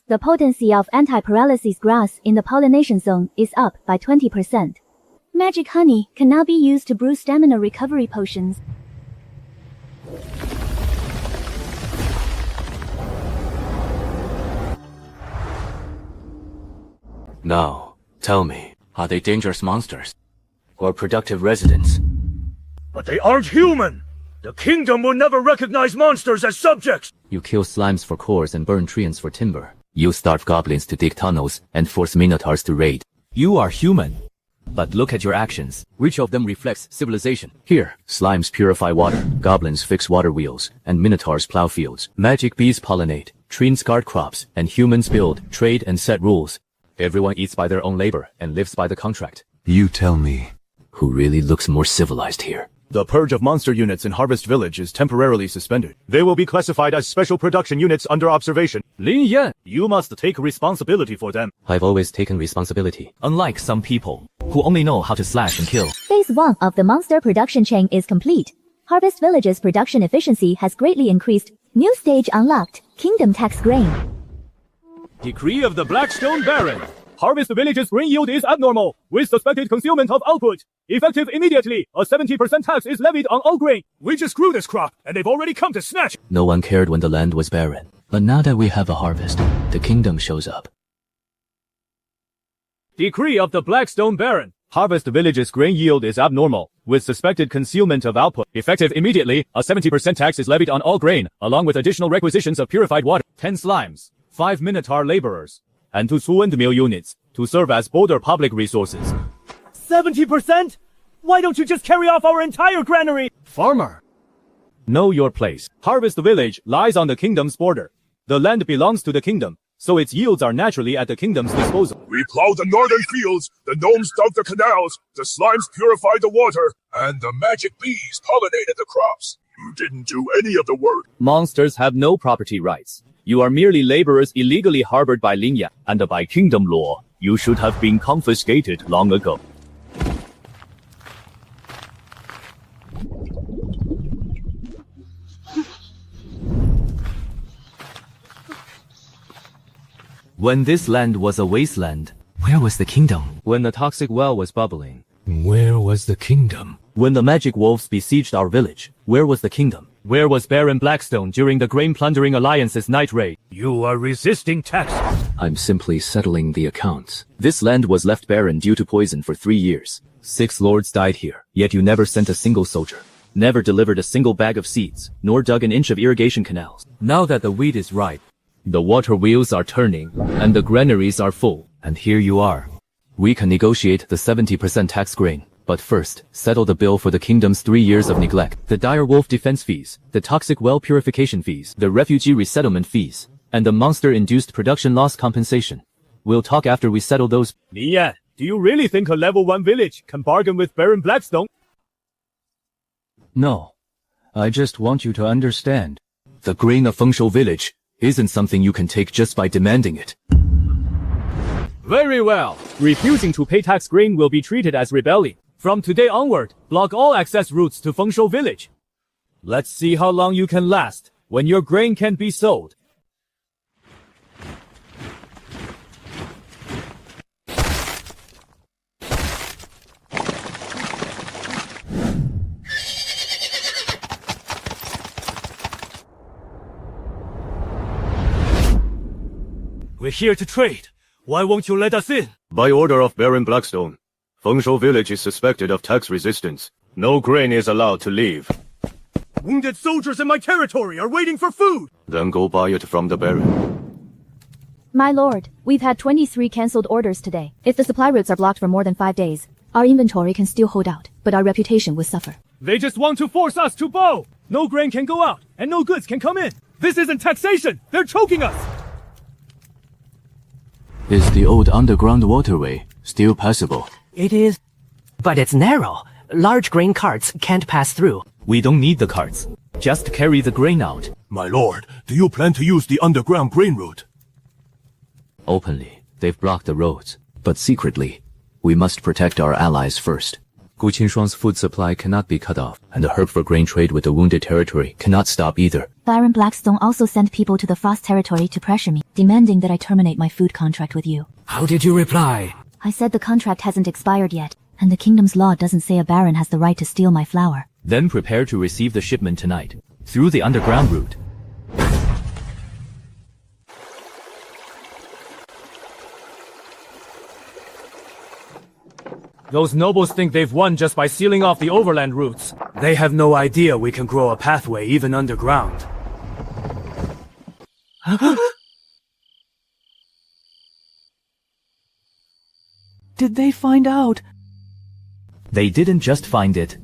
The potency of anti-paralysis grass in the pollination zone is up by 20%. Magic honey can now be used to brew stamina recovery potions. Now, tell me, are they dangerous monsters? Or productive residents? But they aren't human. The kingdom will never recognize monsters as subjects. You kill slimes for cores and burn treants for timber. You starve goblins to dig tunnels and force minotaurs to raid. You are human. But look at your actions. Which of them reflects civilization? Here, slimes purify water, goblins fix water wheels, and minotaurs plow fields. Magic bees pollinate, treants guard crops, and humans build, trade, and set rules. Everyone eats by their own labor and lives by the contract. You tell me. Who really looks more civilized here? The purge of monster units in Harvest Village is temporarily suspended. They will be classified as special production units under observation. Lin Yan, you must take responsibility for them. I've always taken responsibility. Unlike some people, who only know how to slash and kill. Phase 1 of the monster production chain is complete. Harvest Village's production efficiency has greatly increased. New stage unlocked. Kingdom tax grain. Decree of the Blackstone Baron. Harvest Village's grain yield is abnormal, with suspected concealment of output. Effective immediately, a 70% tax is levied on all grain. We just grew this crop, and they've already come to snatch it. No one cared when the land was barren. But now that we have a harvest, the kingdom shows up. Decree of the Blackstone Baron. Harvest Village's grain yield is abnormal, with suspected concealment of output. Effective immediately, a 70% tax is levied on all grain, along with additional requisitions of purified water. 10 slimes, 5 Minotaur laborers, and 2 windmill units to serve as border public resources. 70%? Why don't you just carry off our entire granary? Farmer. Know your place. Harvest Village lies on the kingdom's border. The land belongs to the kingdom, so its yields are naturally at the kingdom's disposal. We plowed the northern fields, the gnomes dug the canals, the slimes purified the water, and the magic bees pollinated the crops. You didn't do any of the work. Monsters have no property rights. You are merely laborers illegally harbored by Lin Yan, and by kingdom law, you should have been confiscated long ago. When this land was a wasteland, where was the kingdom? When the toxic well was bubbling. Where was the kingdom? When the magic wolves besieged our village, where was the kingdom? Where was Baron Blackstone during the Grain Plundering Alliance's night raid? You are resisting tax. I'm simply settling the accounts. This land was left barren due to poison for 3 years. 6 lords died here, yet you never sent a single soldier. Never delivered a single bag of seeds, nor dug an inch of irrigation canals. Now that the wheat is ripe, the water wheels are turning, and the granaries are full. And here you are. We can negotiate the 70% tax grain, but first, settle the bill for the kingdom's 3 years of neglect. The dire wolf defense fees, the toxic well purification fees, the refugee resettlement fees, and the monster-induced production loss compensation. We'll talk after we settle those. Lin Yan, do you really think a level 1 village can bargain with Baron Blackstone? No. I just want you to understand. The grain of Fengshu Village isn't something you can take just by demanding it. Very well. Refusing to pay tax grain will be treated as rebellion. From today onward, block all access routes to Fengshu Village. Let's see how long you can last when your grain can't be sold. We're here to trade. Why won't you let us in? By order of Baron Blackstone, Fengshu Village is suspected of tax resistance. No grain is allowed to leave. Wounded soldiers in my territory are waiting for food. Then go buy it from the Baron. My lord, we've had 23 cancelled orders today. If the supply routes are blocked for more than 5 days, our inventory can still hold out, but our reputation will suffer. They just want to force us to bow. No grain can go out, and no goods can come in. This isn't taxation. They're choking us. Is the old underground waterway still passable? It is, but it's narrow. Large grain carts can't pass through. We don't need the carts. Just carry the grain out. My lord, do you plan to use the underground grain route? Openly, they've blocked the roads. But secretly, we must protect our allies first. Gu Qinshuang's food supply cannot be cut off, and the herb for grain trade with the wounded territory cannot stop either. Baron Blackstone also sent people to the Frost territory to pressure me, demanding that I terminate my food contract with you. How did you reply? I said the contract hasn't expired yet, and the kingdom's law doesn't say a baron has the right to steal my flour. Then prepare to receive the shipment tonight, through the underground route. Those nobles think they've won just by sealing off the overland routes. They have no idea we can grow a pathway even underground. Did they find out? They didn't just find it.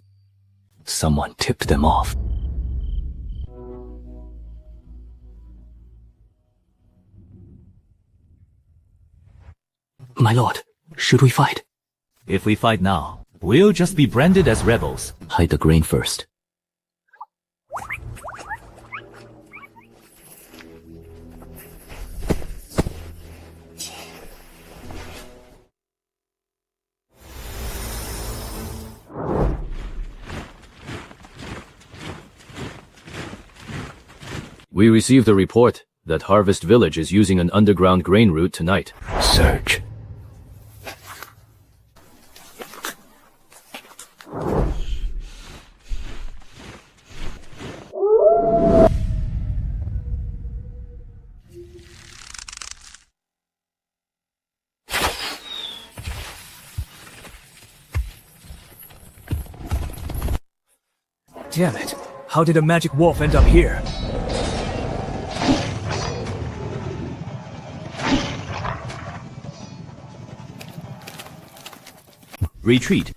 Someone tipped them off. My lord, should we fight? If we fight now, we'll just be branded as rebels. Hide the grain first. We received a report that Harvest Village is using an underground grain route tonight. Search. Damn it. How did a magic wolf end up here? Retreat.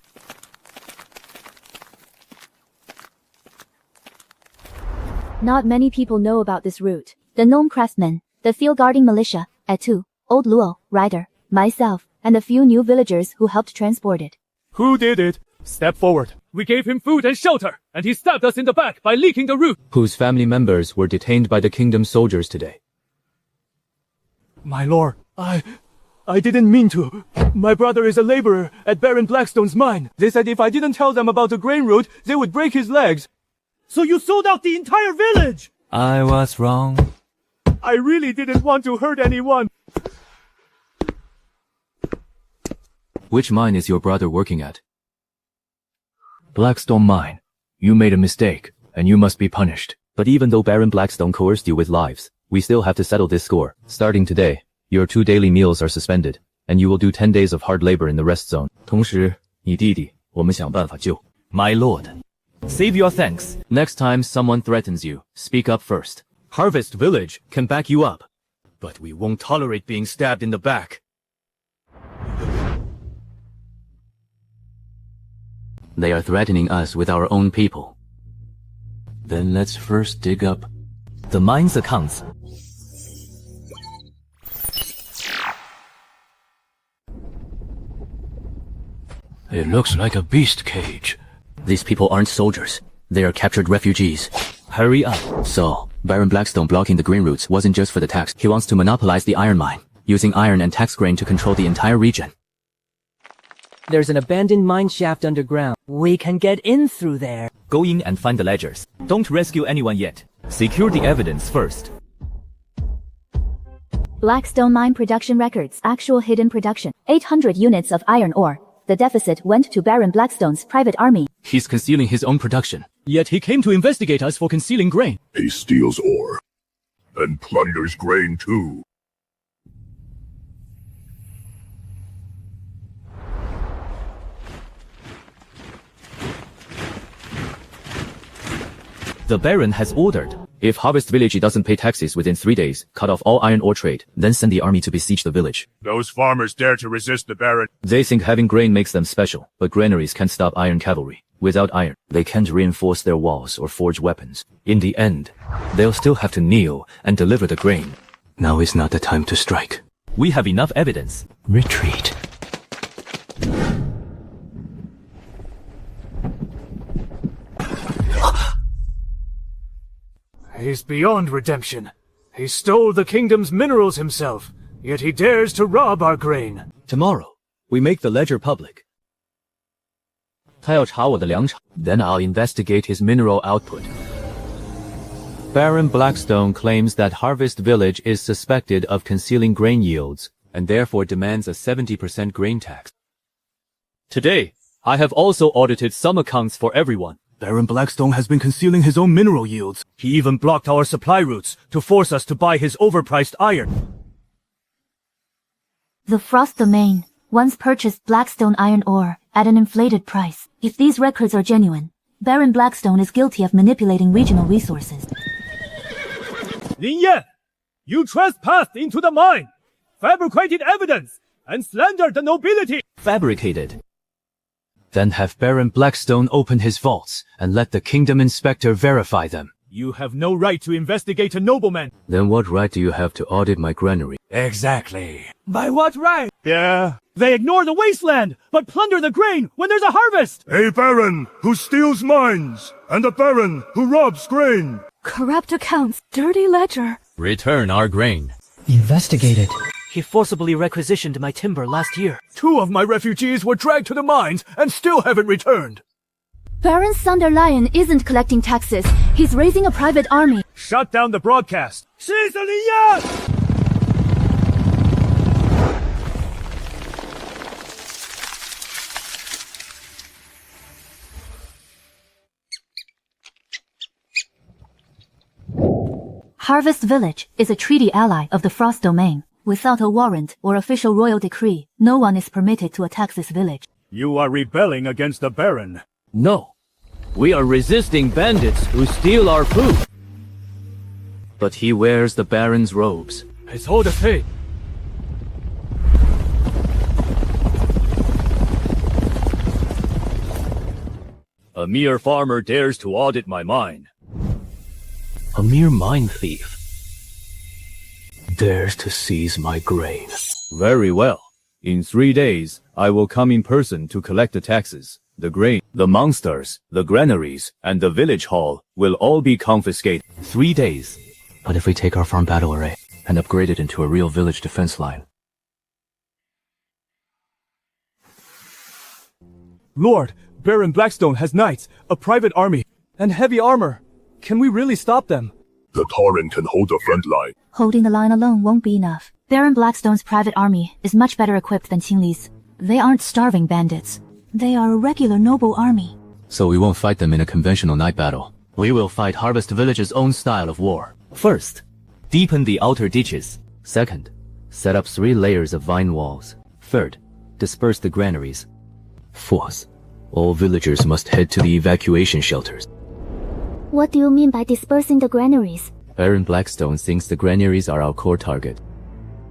Not many people know about this route. The gnome craftsmen, the field guarding militia, Atu, Old Luo, Ryder, myself, and a few new villagers who helped transport it. Who did it? Step forward. We gave him food and shelter, and he stabbed us in the back by leaking the route. Whose family members were detained by the kingdom's soldiers today? My lord, I didn't mean to. My brother is a laborer at Baron Blackstone's mine. They said if I didn't tell them about the grain route, they would break his legs. So you sold out the entire village! I was wrong. I really didn't want to hurt anyone. Which mine is your brother working at? Blackstone mine. You made a mistake, and you must be punished. But even though Baron Blackstone coerced you with lives, we still have to settle this score. Starting today, your 2 daily meals are suspended, and you will do 10 days of hard labor in the rest zone. 同时，你弟弟，我们想办法救。 My lord, save your thanks. Next time someone threatens you, speak up first. Harvest Village can back you up, but we won't tolerate being stabbed in the back. They are threatening us with our own people. Then let's first dig up the mine's accounts. It looks like a beast cage. These people aren't soldiers. They are captured refugees. Hurry up. So, Baron Blackstone blocking the grain routes wasn't just for the tax. He wants to monopolize the iron mine, using iron and tax grain to control the entire region. There's an abandoned mine shaft underground. We can get in through there. Go in and find the ledgers. Don't rescue anyone yet. Secure the evidence first. Blackstone mine production records. Actual hidden production. 800 units of iron ore. The deficit went to Baron Blackstone's private army. He's concealing his own production. Yet he came to investigate us for concealing grain. He steals ore. And plunders grain too. The Baron has ordered. If Harvest Village doesn't pay taxes within 3 days, cut off all iron ore trade, then send the army to besiege the village. Those farmers dare to resist the Baron. They think having grain makes them special, but granaries can't stop iron cavalry. Without iron, they can't reinforce their walls or forge weapons. In the end, they'll still have to kneel and deliver the grain. Now is not the time to strike. We have enough evidence. Retreat. He's beyond redemption. He stole the kingdom's minerals himself, yet he dares to rob our grain. Tomorrow, we make the ledger public. 他要查我的粮场, then I'll investigate his mineral output. Baron Blackstone claims that Harvest Village is suspected of concealing grain yields, and therefore demands a 70% grain tax. Today, I have also audited some accounts for everyone. Baron Blackstone has been concealing his own mineral yields. He even blocked our supply routes to force us to buy his overpriced iron. The Frost Domain once purchased Blackstone iron ore at an inflated price. If these records are genuine, Baron Blackstone is guilty of manipulating regional resources. Lin Yan, you trespassed into the mine, fabricated evidence, and slandered the nobility. Fabricated. Then have Baron Blackstone open his vaults and let the kingdom inspector verify them. You have no right to investigate a nobleman. Then what right do you have to audit my granary? Exactly. By what right? Yeah. They ignore the wasteland, but plunder the grain when there's a harvest. A Baron who steals mines, and a Baron who robs grain. Corrupt accounts, dirty ledger. Return our grain. Investigate it. He forcibly requisitioned my timber last year. 2 of my refugees were dragged to the mines and still haven't returned. Baron Sunderlion isn't collecting taxes. He's raising a private army. Shut down the broadcast. Seize Lin Yan! Harvest Village is a treaty ally of the Frost Domain. Without a warrant or official royal decree, no one is permitted to attack this village. You are rebelling against the Baron. No. We are resisting bandits who steal our food. But he wears the Baron's robes. It's all the same. A mere farmer dares to audit my mine. A mere mine thief dares to seize my grain. Very well. In 3 days, I will come in person to collect the taxes. The grain, the monsters, the granaries, and the village hall will all be confiscated. 3 days. But if we take our farm battle array and upgrade it into a real village defense line? Lord, Baron Blackstone has knights, a private army, and heavy armor. Can we really stop them? The Tauren can hold the front line. Holding the line alone won't be enough. Baron Blackstone's private army is much better equipped than Qingli's. They aren't starving bandits. They are a regular noble army. So we won't fight them in a conventional night battle. We will fight Harvest Village's own style of war. First, deepen the outer ditches. Second, set up 3 layers of vine walls. Third, disperse the granaries. Fourth, all villagers must head to the evacuation shelters. What do you mean by dispersing the granaries? Baron Blackstone thinks the granaries are our core target.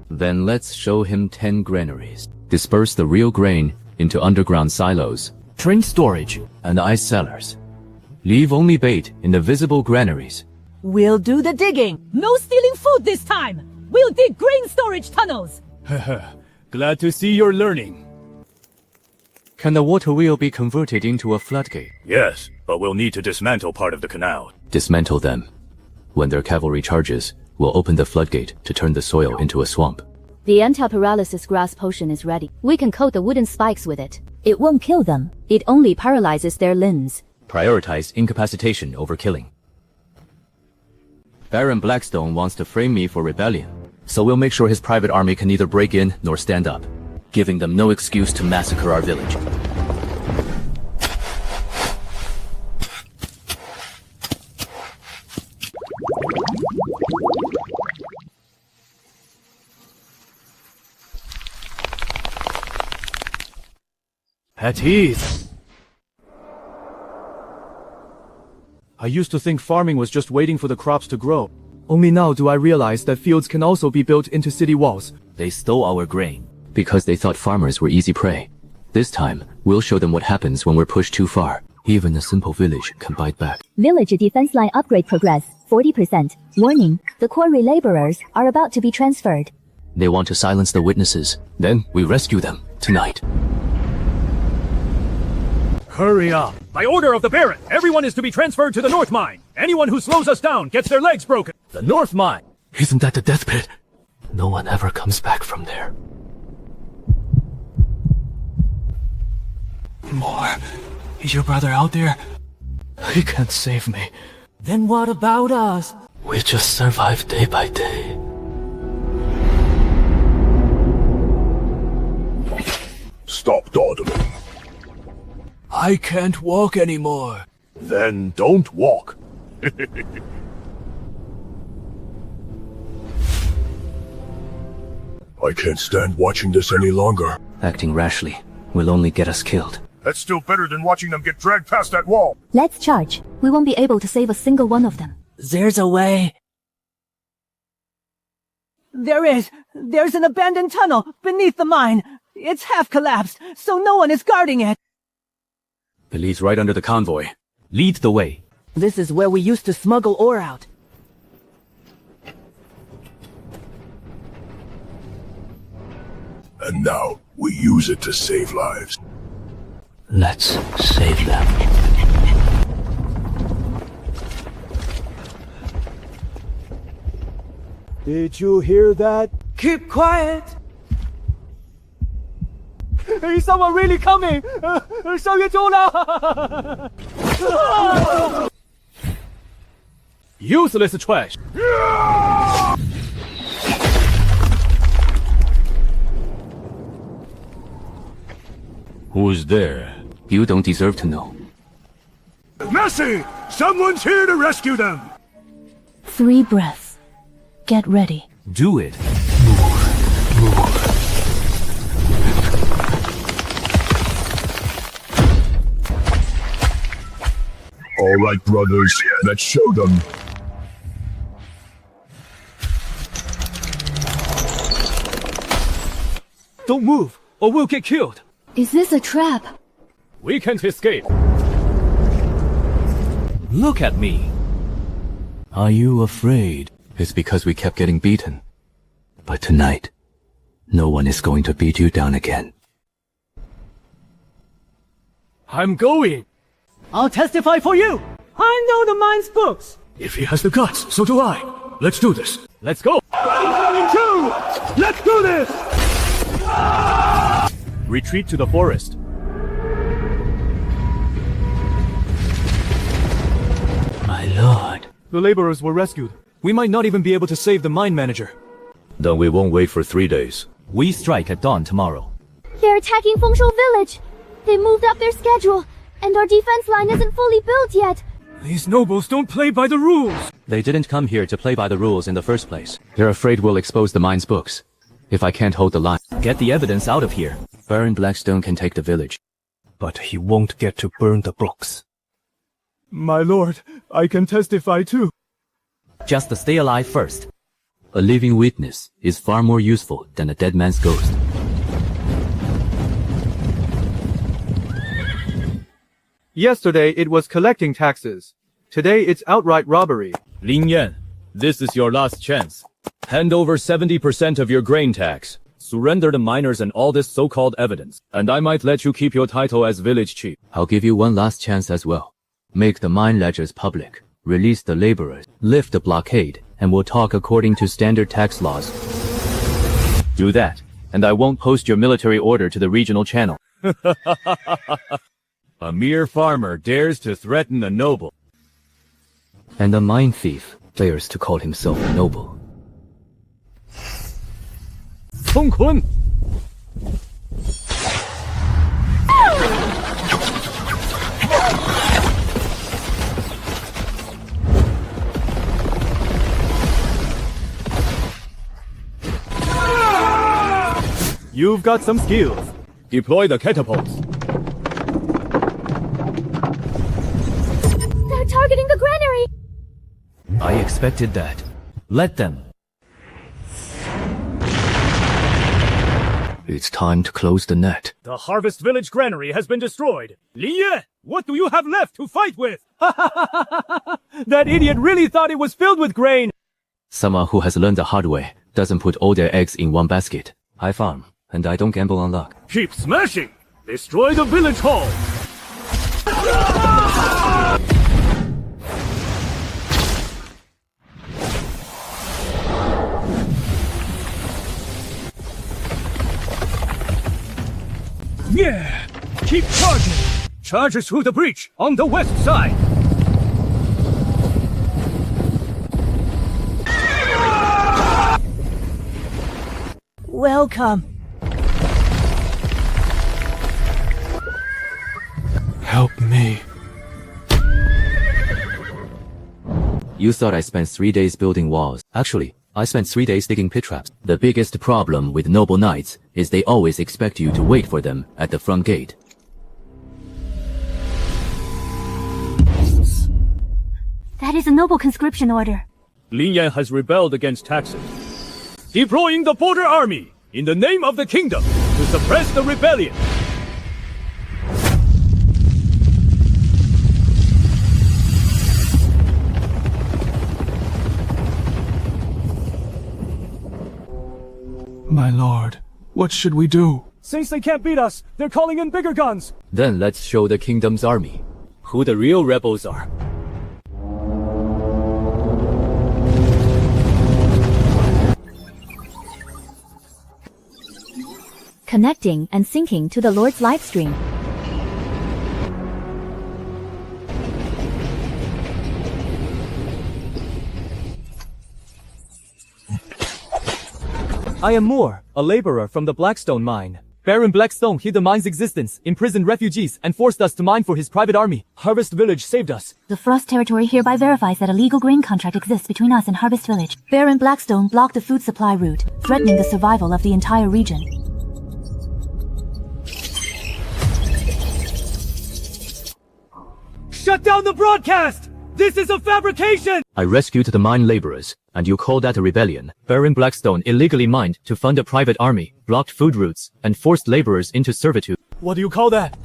Then let's show him 10 granaries. Disperse the real grain into underground silos, train storage, and ice cellars. Leave only bait in the visible granaries. We'll do the digging. No stealing food this time. We'll dig grain storage tunnels. Glad to see you're learning. Can the water wheel be converted into a floodgate? Yes, but we'll need to dismantle part of the canal. Dismantle them. When their cavalry charges, we'll open the floodgate to turn the soil into a swamp. The anti-paralysis grass potion is ready. We can coat the wooden spikes with it. It won't kill them. It only paralyzes their limbs. Prioritize incapacitation over killing. Baron Blackstone wants to frame me for rebellion, so we'll make sure his private army can neither break in nor stand up, giving them no excuse to massacre our village. At ease. I used to think farming was just waiting for the crops to grow. Only now do I realize that fields can also be built into city walls. They stole our grain. Because they thought farmers were easy prey. This time, we'll show them what happens when we're pushed too far. Even a simple village can bite back. Village defense line upgrade progress, 40%. Warning, the quarry laborers are about to be transferred. They want to silence the witnesses. Then we rescue them tonight. Hurry up. By order of the Baron, everyone is to be transferred to the North Mine. Anyone who slows us down gets their legs broken. The North Mine. Isn't that the death pit? No one ever comes back from there. More. Is your brother out there? He can't save me. Then what about us? We just survive day by day. Stop dawdling. I can't walk anymore. Then don't walk. I can't stand watching this any longer. Acting rashly will only get us killed. That's still better than watching them get dragged past that wall. Let's charge. We won't be able to save a single one of them. There's a way. There's an abandoned tunnel beneath the mine. It's half collapsed, so no one is guarding it. It leads right under the convoy. Lead the way. This is where we used to smuggle ore out. And now, we use it to save lives. Let's save them. Did you hear that? Keep quiet. Is someone really coming? 上月中了 Useless trash. Who's there? You don't deserve to know. Messi! Someone's here to rescue them! 3 breaths. Get ready. Do it. All right, brothers, let's show them. Don't move, or we'll get killed. Is this a trap? We can't escape. Look at me. Are you afraid? It's because we kept getting beaten. But tonight, no one is going to beat you down again. I'm going. I'll testify for you. I know the mine's books. If he has the guts, so do I. Let's do this. Let's go. Let's do this. Retreat to the forest. My lord. The laborers were rescued. We might not even be able to save the mine manager. Then we won't wait for 3 days. We strike at dawn tomorrow. They're attacking Fengshou village. They moved up their schedule, and our defense line isn't fully built yet. These nobles don't play by the rules. They didn't come here to play by the rules in the first place. They're afraid we'll expose the mine's books. If I can't hold the line. Get the evidence out of here. Baron Blackstone can take the village. But he won't get to burn the books. My lord, I can testify too. Just to stay alive first. A living witness is far more useful than a dead man's ghost. Yesterday it was collecting taxes. Today it's outright robbery. Lin Yan, this is your last chance. Hand over 70% of your grain tax. Surrender the miners and all this so-called evidence, and I might let you keep your title as village chief. I'll give you one last chance as well. Make the mine ledgers public. Release the laborers. Lift the blockade, and we'll talk according to standard tax laws. Do that, and I won't post your military order to the regional channel. A mere farmer dares to threaten a noble. And a mine thief dares to call himself noble. Feng Kun! You've got some skills. Deploy the catapults. They're targeting the granary. I expected that. Let them. It's time to close the net. The Harvest Village granary has been destroyed. Lin Yan, what do you have left to fight with? That idiot really thought it was filled with grain. Someone who has learned the hard way doesn't put all their eggs in one basket. I farm, and I don't gamble on luck. Keep smashing! Destroy the village hall! Yeah! Keep charging! Charge through the breach on the west side! Welcome. Help me. You thought I spent 3 days building walls. Actually, I spent 3 days digging pit traps. The biggest problem with noble knights is they always expect you to wait for them at the front gate. That is a noble conscription order. Lin Yan has rebelled against taxes. Deploying the border army in the name of the kingdom to suppress the rebellion. My lord, what should we do? Since they can't beat us, they're calling in bigger guns. Then let's show the kingdom's army who the real rebels are. Connecting and syncing to the Lord's livestream. I am Moore, a laborer from the Blackstone mine. Baron Blackstone hid the mine's existence, imprisoned refugees, and forced us to mine for his private army. Harvest Village saved us. The Frost Territory hereby verifies that a legal grain contract exists between us and Harvest Village. Baron Blackstone blocked the food supply route, threatening the survival of the entire region. Shut down the broadcast! This is a fabrication! I rescued the mine laborers, and you call that a rebellion. Baron Blackstone illegally mined to fund a private army, blocked food routes, and forced laborers into servitude. What do you call that?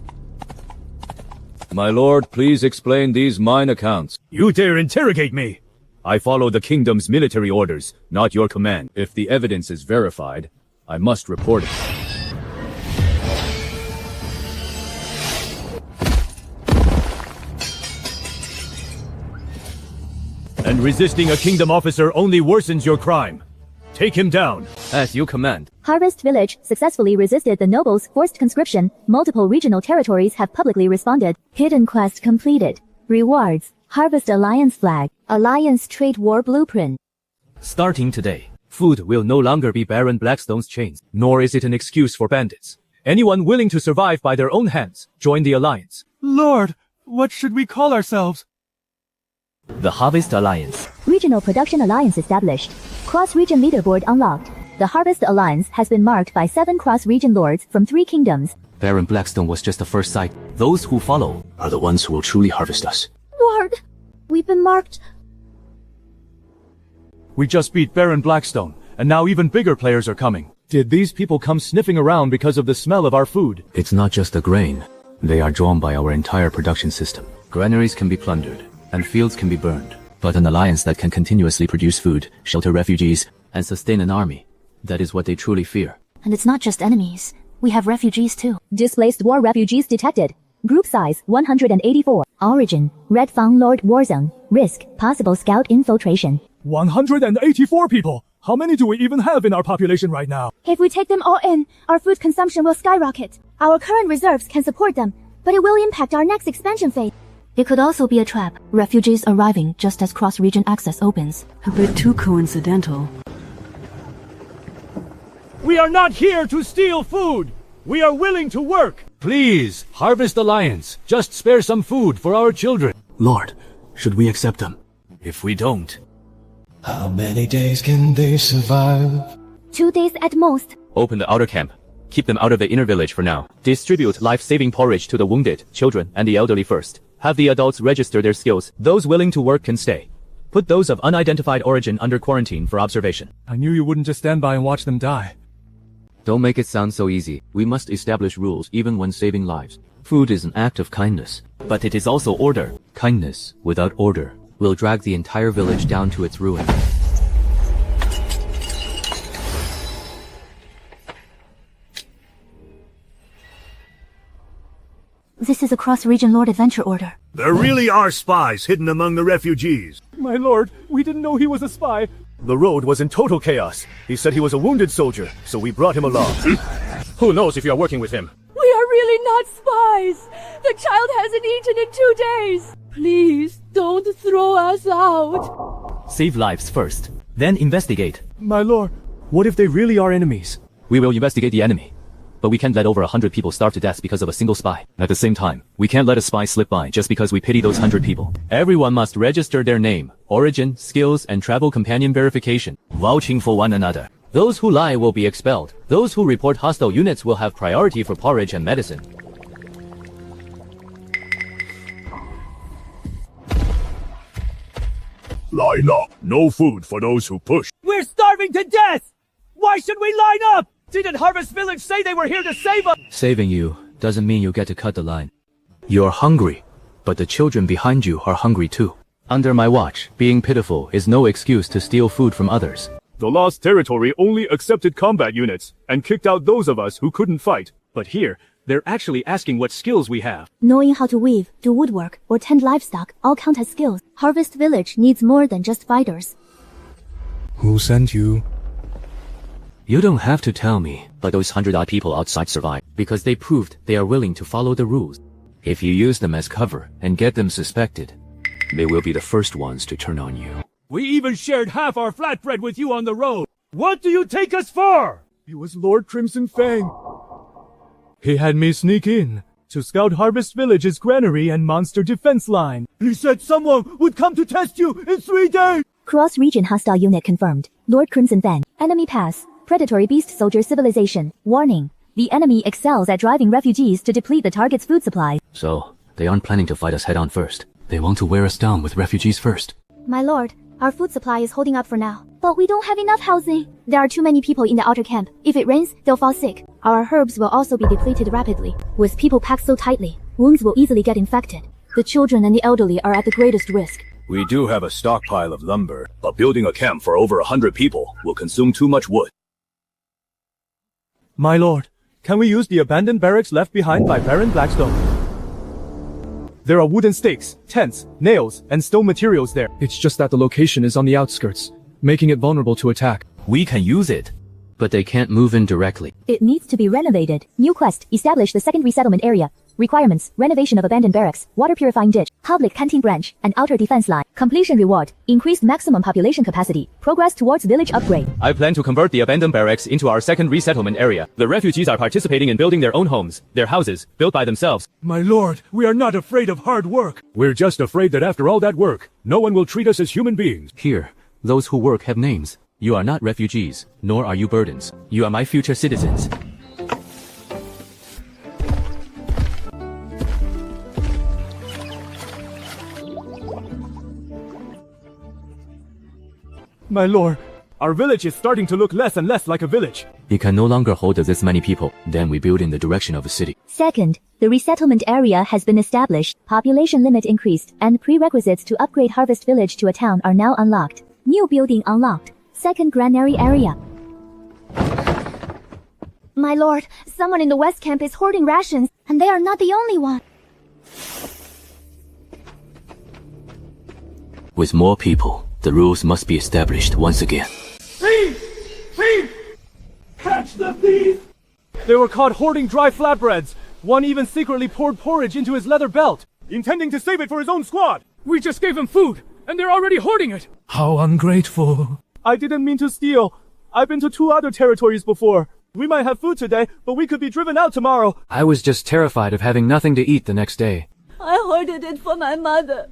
My lord, please explain these mine accounts. You dare interrogate me? I follow the kingdom's military orders, not your command. If the evidence is verified, I must report it. And resisting a kingdom officer only worsens your crime. Take him down. As you command. Harvest Village successfully resisted the nobles' forced conscription. Multiple regional territories have publicly responded. Hidden quest completed. Rewards. Harvest Alliance flag. Alliance trade war blueprint. Starting today, food will no longer be Baron Blackstone's chains, nor is it an excuse for bandits. Anyone willing to survive by their own hands, join the Alliance. Lord, what should we call ourselves? The Harvest Alliance. Regional Production Alliance established. Cross-region leaderboard unlocked. The Harvest Alliance has been marked by 7 cross-region lords from 3 kingdoms. Baron Blackstone was just the first sight. Those who follow are the ones who will truly harvest us. Lord, we've been marked. We just beat Baron Blackstone, and now even bigger players are coming. Did these people come sniffing around because of the smell of our food? It's not just the grain. They are drawn by our entire production system. Granaries can be plundered, and fields can be burned. But an alliance that can continuously produce food, shelter refugees, and sustain an army, that is what they truly fear. And it's not just enemies. We have refugees too. Displaced war refugees detected. Group size 184. Origin, Red Fang Lord Warzone. Risk, possible scout infiltration. 184 people! How many do we even have in our population right now? If we take them all in, our food consumption will skyrocket. Our current reserves can support them, but it will impact our next expansion phase. It could also be a trap. Refugees arriving just as cross-region access opens. A bit too coincidental. We are not here to steal food! We are willing to work! Please, Harvest Alliance, just spare some food for our children. Lord, should we accept them? If we don't... How many days can they survive? 2 days at most. Open the outer camp. Keep them out of the inner village for now. Distribute life-saving porridge to the wounded, children, and the elderly first. Have the adults register their skills. Those willing to work can stay. Put those of unidentified origin under quarantine for observation. I knew you wouldn't just stand by and watch them die. Don't make it sound so easy. We must establish rules even when saving lives. Food is an act of kindness. But it is also order. Kindness without order will drag the entire village down to its ruin. This is a cross-region Lord Adventure order. There really are spies hidden among the refugees. My lord, we didn't know he was a spy. The road was in total chaos. He said he was a wounded soldier, so we brought him along. Who knows if you are working with him? We are really not spies! The child hasn't eaten in 2 days! Please, don't throw us out! Save lives first, then investigate. My lord, what if they really are enemies? We will investigate the enemy. But we can't let over 100 people starve to death because of a single spy. At the same time, we can't let a spy slip by just because we pity those 100 people. Everyone must register their name, origin, skills, and travel companion verification, vouching for one another. Those who lie will be expelled. Those who report hostile units will have priority for porridge and medicine. Line up. No food for those who push. We're starving to death! Why should we line up? Didn't Harvest Village say they were here to save us? Saving you doesn't mean you get to cut the line. You're hungry, but the children behind you are hungry too. Under my watch, being pitiful is no excuse to steal food from others. The Lost Territory only accepted combat units and kicked out those of us who couldn't fight. But here, they're actually asking what skills we have. Knowing how to weave, do woodwork, or tend livestock all count as skills. Harvest Village needs more than just fighters. Who sent you? You don't have to tell me, but those 100-odd people outside survived because they proved they are willing to follow the rules. If you use them as cover and get them suspected, they will be the first ones to turn on you. We even shared half our flatbread with you on the road. What do you take us for? It was Lord Crimson Fang. He had me sneak in to scout Harvest Village's granary and monster defense line. He said someone would come to test you in 3 days. Cross-region hostile unit confirmed. Lord Crimson Fang. Enemy pass. Predatory beast soldier civilization. Warning. The enemy excels at driving refugees to deplete the target's food supply. So, They aren't planning to fight us head-on first. They want to wear us down with refugees first. My lord, our food supply is holding up for now. But we don't have enough housing. There are too many people in the outer camp. If it rains, they'll fall sick. Our herbs will also be depleted rapidly. With people packed so tightly, wounds will easily get infected. The children and the elderly are at the greatest risk. We do have a stockpile of lumber, but building a camp for over 100 people will consume too much wood. My lord, can we use the abandoned barracks left behind by Baron Blackstone? There are wooden stakes, tents, nails, and stone materials there. It's just that the location is on the outskirts, making it vulnerable to attack. We can use it. But they can't move in directly. It needs to be renovated. New quest, establish the second resettlement area. Requirements, renovation of abandoned barracks, water purifying ditch, public canteen branch, and outer defense line. Completion reward, increased maximum population capacity. Progress towards village upgrade. I plan to convert the abandoned barracks into our second resettlement area. The refugees are participating in building their own homes, their houses, built by themselves. My lord, we are not afraid of hard work. We're just afraid that after all that work, no one will treat us as human beings. Here, those who work have names. You are not refugees, nor are you burdens. You are my future citizens. My lord, our village is starting to look less and less like a village. It can no longer hold this many people. Then we build in the direction of a city. Second, the resettlement area has been established, population limit increased, and prerequisites to upgrade Harvest Village to a town are now unlocked. New building unlocked. Second granary area. My lord, someone in the West Camp is hoarding rations, and they are not the only one. With more people, the rules must be established once again. Thieves! Thieves! Catch the thieves! They were caught hoarding dry flatbreads. One even secretly poured porridge into his leather belt, intending to save it for his own squad. We just gave them food, and they're already hoarding it. How ungrateful. I didn't mean to steal. I've been to 2 other territories before. We might have food today, but we could be driven out tomorrow. I was just terrified of having nothing to eat the next day. I hoarded it for my mother.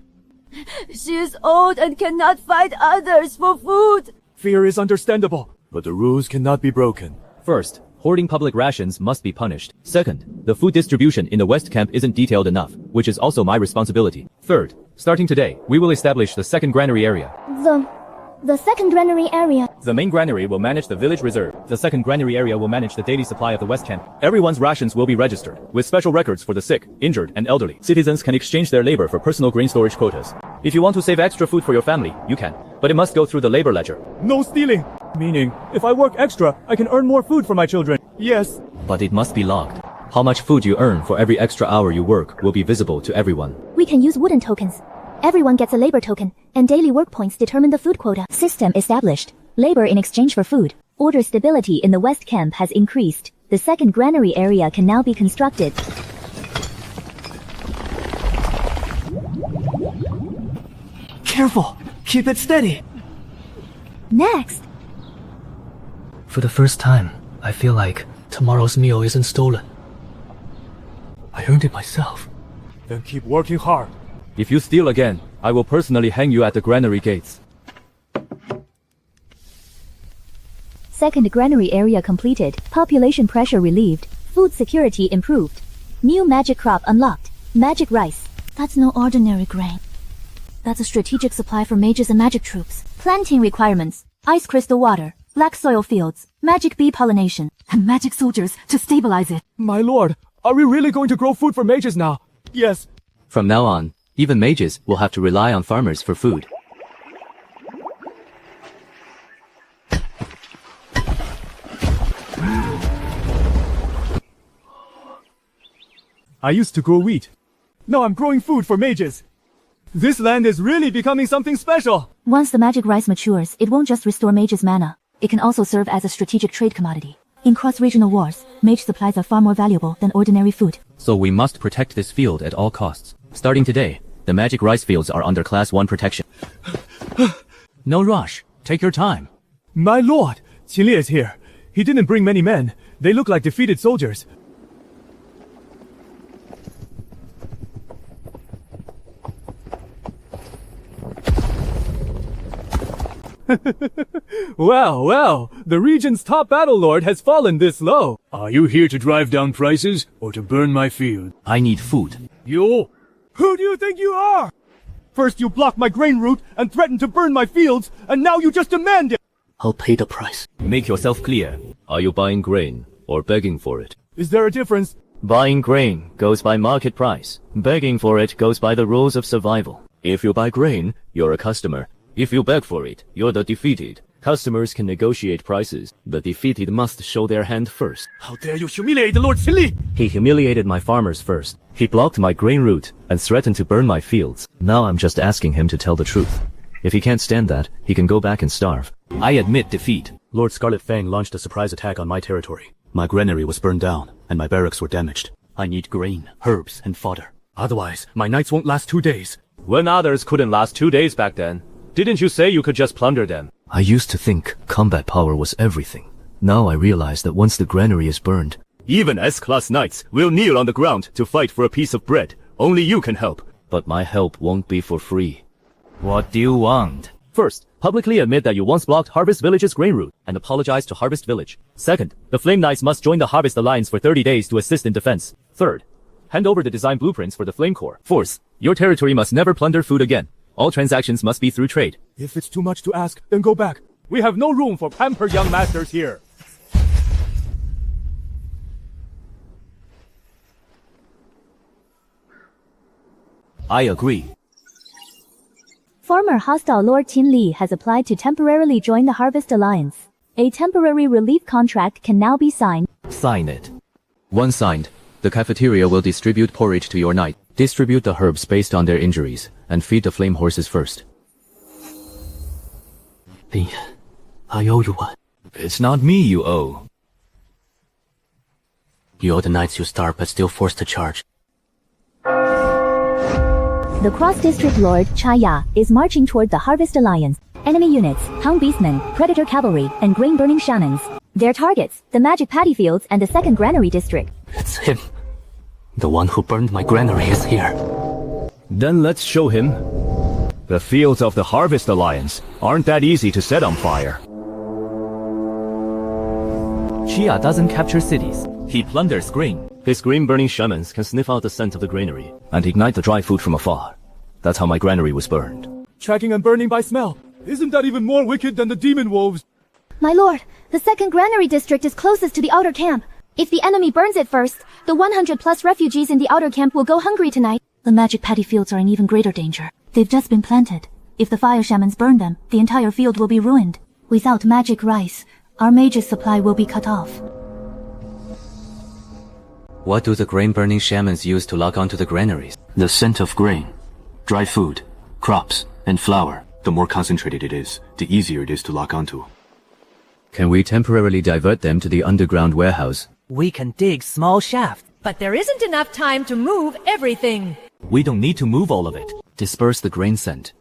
She is old and cannot fight others for food. Fear is understandable, but the rules cannot be broken. First, hoarding public rations must be punished. Second, the food distribution in the West Camp isn't detailed enough, which is also my responsibility. Third, starting today, we will establish the second granary area. The second granary area. The main granary will manage the village reserve. The second granary area will manage the daily supply of the West Camp. Everyone's rations will be registered, with special records for the sick, injured, and elderly. Citizens can exchange their labor for personal grain storage quotas. If you want to save extra food for your family, you can, but it must go through the labor ledger. No stealing! Meaning, if I work extra, I can earn more food for my children. Yes. But it must be logged. How much food you earn for every extra hour you work will be visible to everyone. We can use wooden tokens. Everyone gets a labor token, and daily work points determine the food quota. System established. Labor in exchange for food. Order stability in the West Camp has increased. The second granary area can now be constructed. Careful! Keep it steady! Next! For the first time, I feel like tomorrow's meal isn't stolen. I earned it myself. Then keep working hard. If you steal again, I will personally hang you at the granary gates. Second granary area completed. Population pressure relieved. Food security improved. New magic crop unlocked. Magic rice. That's no ordinary grain. That's a strategic supply for mages and magic troops. Planting requirements. Ice crystal water. Black soil fields. Magic bee pollination. And magic soldiers to stabilize it. My lord, are we really going to grow food for mages now? Yes. From now on, even mages will have to rely on farmers for food. I used to grow wheat. Now I'm growing food for mages. This land is really becoming something special. Once the magic rice matures, it won't just restore mages' mana. It can also serve as a strategic trade commodity. In cross-regional wars, mage supplies are far more valuable than ordinary food. So we must protect this field at all costs. Starting today, the magic rice fields are under Class 1 protection. No rush. Take your time. My lord, Qin Li is here. He didn't bring many men. They look like defeated soldiers. Well, the region's top battle lord has fallen this low. Are you here to drive down prices or to burn my field? I need food. You? Who do you think you are? First you blocked my grain route and threatened to burn my fields, and now you just demand it! I'll pay the price. Make yourself clear. Are you buying grain or begging for it? Is there a difference? Buying grain goes by market price. Begging for it goes by the rules of survival. If you buy grain, you're a customer. If you beg for it, you're the defeated. Customers can negotiate prices. The defeated must show their hand first. How dare you humiliate the Lord Qinli! He humiliated my farmers first. He blocked my grain route and threatened to burn my fields. Now I'm just asking him to tell the truth. If he can't stand that, he can go back and starve. I admit defeat. Lord Scarlet Fang launched a surprise attack on my territory. My granary was burned down, and my barracks were damaged. I need grain, herbs, and fodder. Otherwise, my nights won't last 2 days. When others couldn't last 2 days back then, didn't you say you could just plunder them? I used to think combat power was everything. Now I realize that once the granary is burned, even S-class knights will kneel on the ground to fight for a piece of bread. Only you can help. But my help won't be for free. What do you want? First, publicly admit that you once blocked Harvest Village's grain route and apologize to Harvest Village. Second, the Flame Knights must join the Harvest Alliance for 30 days to assist in defense. Third, hand over the design blueprints for the Flame Core. Fourth, your territory must never plunder food again. All transactions must be through trade. If it's too much to ask, then go back. We have no room for pampered young masters here. I agree. Former hostile Lord Qinli has applied to temporarily join the Harvest Alliance. A temporary relief contract can now be signed. Sign it. Once signed, the cafeteria will distribute porridge to your knight. Distribute the herbs based on their injuries, and feed the flame horses first. Lin Yan, I owe you one. It's not me you owe. You owe the knights you starved but still forced to charge. The Cross-District Lord, Chaya, is marching toward the Harvest Alliance. Enemy units, Hound Beastmen, Predator Cavalry, and Grain-Burning Shamans. Their targets, the Magic Paddy Fields and the 2nd Granary District. It's him. The one who burned my granary is here. Then let's show him. The fields of the Harvest Alliance aren't that easy to set on fire. Chia doesn't capture cities. He plunders grain. His grain-burning shamans can sniff out the scent of the granary and ignite the dry food from afar. That's how my granary was burned. Tracking and burning by smell. Isn't that even more wicked than the demon wolves? My lord, the 2nd Granary District is closest to the outer camp. If the enemy burns it first, the 100+ refugees in the outer camp will go hungry tonight. The Magic Paddy Fields are in even greater danger. They've just been planted. If the fire shamans burn them, the entire field will be ruined. Without magic rice, our mage's supply will be cut off. What do the grain-burning shamans use to lock onto the granaries? The scent of grain, dry food, crops, and flour. The more concentrated it is, the easier it is to lock onto. Can we temporarily divert them to the underground warehouse? We can dig small shafts. But there isn't enough time to move everything. We don't need to move all of it. Disperse the grain scent.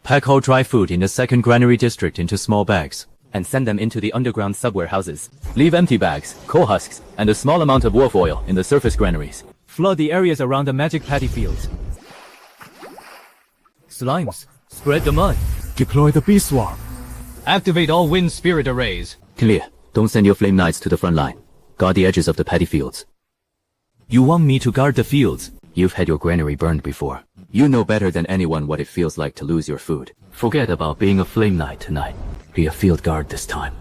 Pack all dry food in the 2nd Granary District into small bags, and send them into the underground sub-warehouses. Leave empty bags, coal husks, and a small amount of wolf oil in the surface granaries. Flood the areas around the Magic Paddy Fields. Slimes, spread the mud. Deploy the bee swarm. Activate all wind spirit arrays. Clear. Don't send your flame knights to the front line. Guard the edges of the paddy fields. You want me to guard the fields? You've had your granary burned before. You know better than anyone what it feels like to lose your food. Forget about being a flame knight tonight. Be a field guard this time.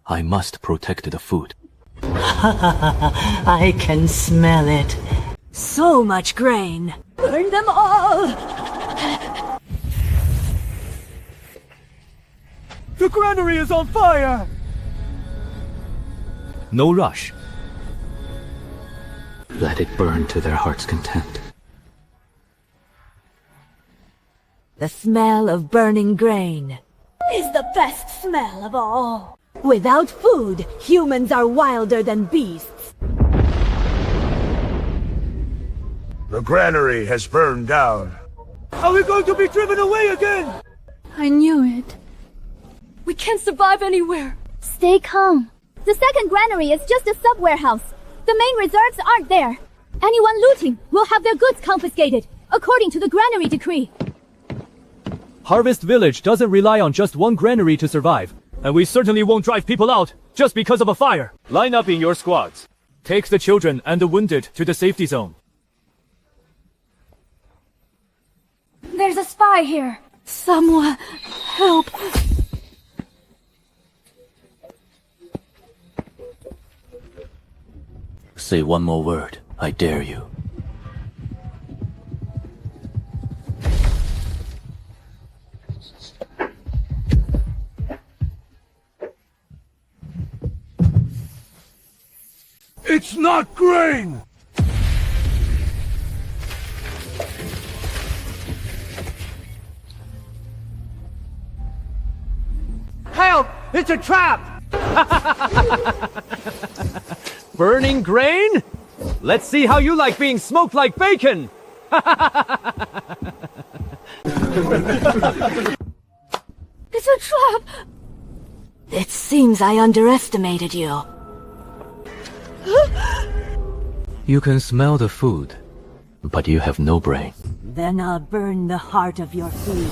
I must protect the food. I can smell it. So much grain. Burn them all! The granary is on fire! No rush. Let it burn to their heart's content. The smell of burning grain is the best smell of all. Without food, humans are wilder than beasts. The granary has burned down. Are we going to be driven away again? I knew it. We can't survive anywhere. Stay calm. The 2nd Granary is just a sub-warehouse. The main reserves aren't there. Anyone looting will have their goods confiscated, according to the Granary Decree. Harvest Village doesn't rely on just one granary to survive. And we certainly won't drive people out just because of a fire. Line up in your squads. Take the children and the wounded to the safety zone. There's a spy here. Someone, help. Say one more word, I dare you. It's not grain! Help! It's a trap! Burning grain? Let's see how you like being smoked like bacon! It's a trap! It seems I underestimated you. You can smell the food, but you have no brain. Then I'll burn the heart of your food.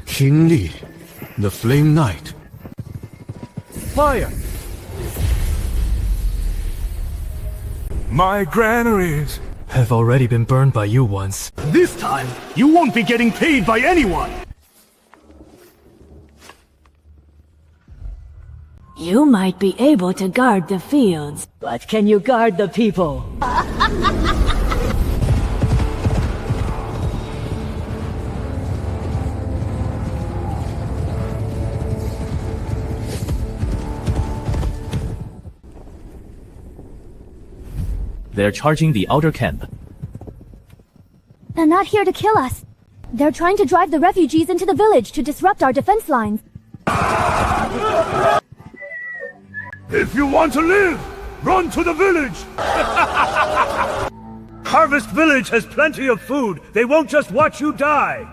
King Li, the Flame Knight. Fire! My granaries have already been burned by you once. This time, you won't be getting paid by anyone! You might be able to guard the fields, but can you guard the people? They're charging the outer camp. They're not here to kill us. They're trying to drive the refugees into the village to disrupt our defense lines. If you want to live, run to the village! Harvest Village has plenty of food. They won't just watch you die.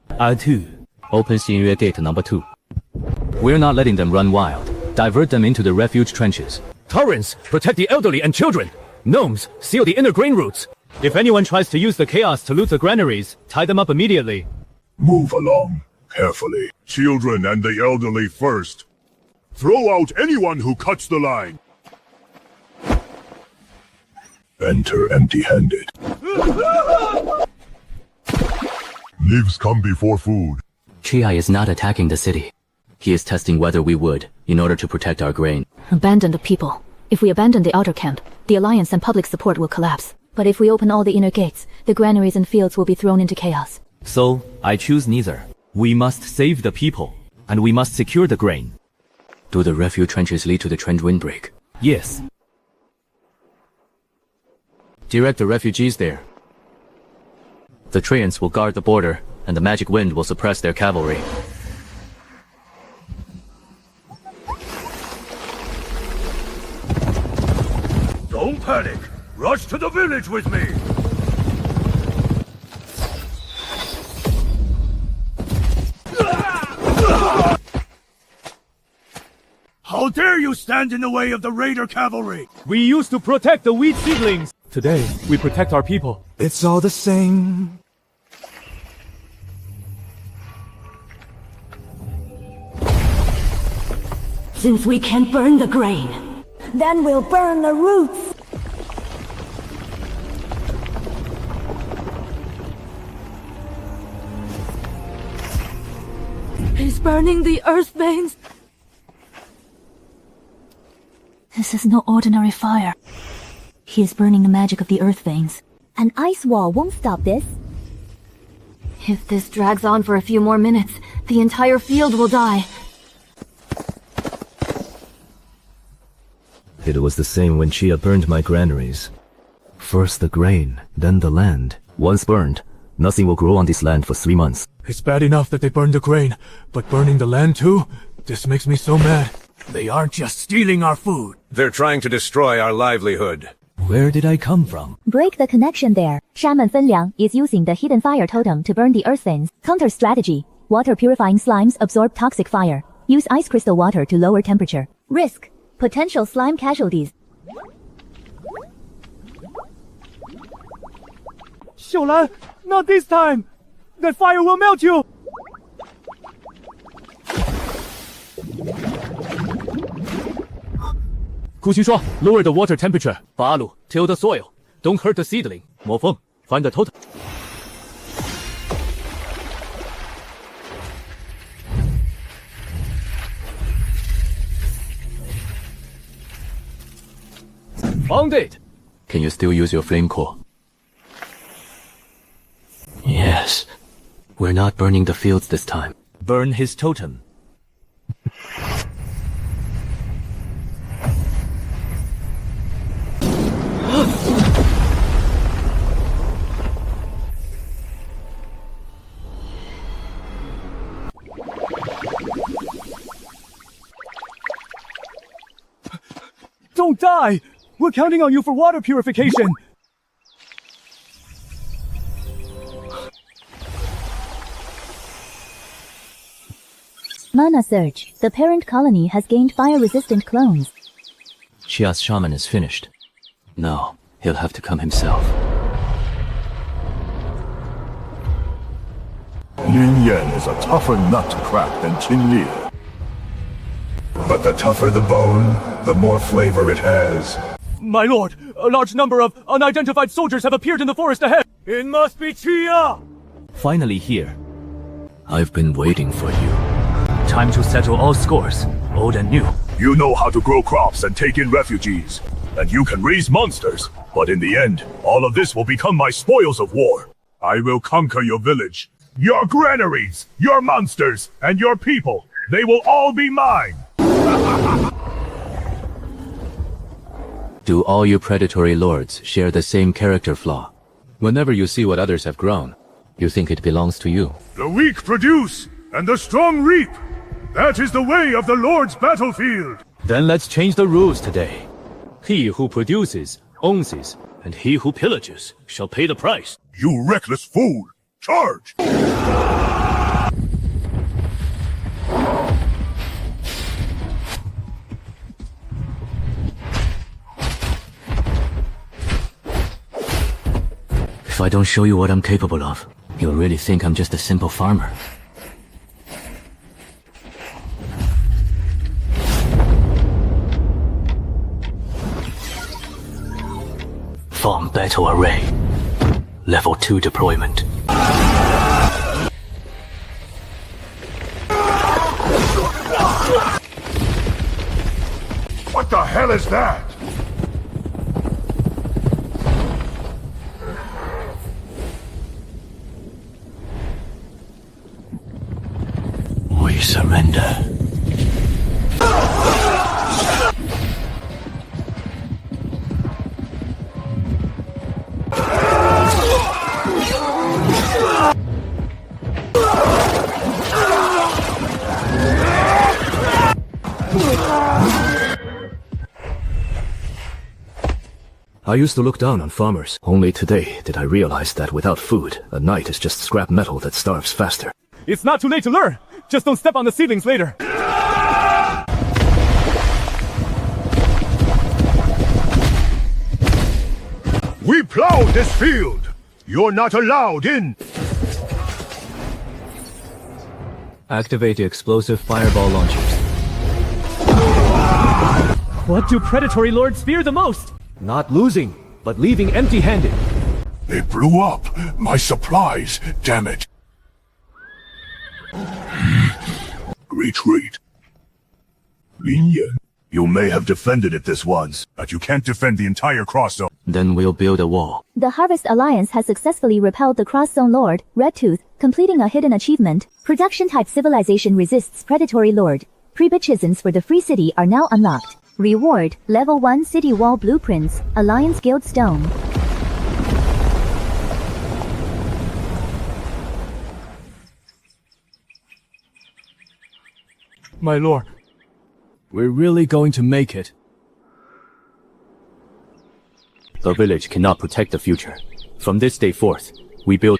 R2. Open Myriad Gate number 2. We're not letting them run wild. Divert them into the refuge trenches. Taurens, protect the elderly and children. Gnomes, seal the inner grain routes. If anyone tries to use the chaos to loot the granaries, tie them up immediately. Move along, carefully. Children and the elderly first. Throw out anyone who cuts the line. Enter empty-handed. Lives come before food. Chia is not attacking the city. He is testing whether we would, in order to protect our grain. Abandon the people. If we abandon the outer camp, the alliance and public support will collapse. But if we open all the inner gates, the granaries and fields will be thrown into chaos. So, I choose neither. We must save the people, and we must secure the grain. Do the refuge trenches lead to the trench windbreak? Yes. Direct the refugees there. The Traians will guard the border, and the magic wind will suppress their cavalry. Don't panic! Rush to the village with me! How dare you stand in the way of the raider cavalry! We used to protect the wheat seedlings. Today, we protect our people. It's all the same. Since we can't burn the grain, then we'll burn the roots. He's burning the earth veins. This is no ordinary fire. He is burning the magic of the earth veins. An ice wall won't stop this. If this drags on for a few more minutes, the entire field will die. It was the same when Chia burned my granaries. First the grain, then the land. Once burned, nothing will grow on this land for 3 months. It's bad enough that they burned the grain, but burning the land too? This makes me so mad. They aren't just stealing our food. They're trying to destroy our livelihood. Where did I come from? Break the connection there. Shaman Fenliang is using the hidden fire totem to burn the earth veins. Counter strategy. Water purifying slimes absorb toxic fire. Use ice crystal water to lower temperature. Risk. Potential slime casualties. Xiulan, not this time! That fire will melt you! Kuxin lower the water temperature. Balu, till the soil. Don't hurt the seedling. Mo Feng, find the totem. Found it! Can you still use your flame core? Yes. We're not burning the fields this time. Burn his totem. Don't die! We're counting on you for water purification! Mana Surge. The parent colony has gained fire-resistant clones. Xia's shaman is finished. No, he'll have to come himself. Lin Yan is a tougher nut to crack than Qin Li. But the tougher the bone, the more flavor it has. My lord, a large number of unidentified soldiers have appeared in the forest ahead. It must be Chia! Finally here. I've been waiting for you. Time to settle all scores, old and new. You know how to grow crops and take in refugees. And you can raise monsters. But in the end, all of this will become my spoils of war. I will conquer your village. Your granaries, your monsters, and your people. They will all be mine. Do all you predatory lords share the same character flaw? Whenever you see what others have grown, you think it belongs to you. The weak produce, and the strong reap. That is the way of the Lord's battlefield. Then let's change the rules today. He who produces, owns it, and he who pillages shall pay the price. You reckless fool! Charge! If I don't show you what I'm capable of, you'll really think I'm just a simple farmer. Farm battle array. Level 2 deployment. What the hell is that? We surrender. I used to look down on farmers. Only today did I realize that without food, a knight is just scrap metal that starves faster. It's not too late to learn! Just don't step on the seedlings later! We plowed this field! You're not allowed in! Activate the explosive fireball launchers. What do predatory lords fear the most? Not losing, but leaving empty-handed. They blew up my supplies, damn it. Retreat. Lin Yan, you may have defended it this once, but you can't defend the entire cross zone. Then we'll build a wall. The Harvest Alliance has successfully repelled the Cross-Zone Lord, Redtooth, completing a hidden achievement. Production-type civilization resists predatory lord. Prerequisites for the free city are now unlocked. Reward, Level 1 City Wall Blueprints, Alliance Guild Stone. My lord. We're really going to make it. The village cannot protect the future. From this day forth, we build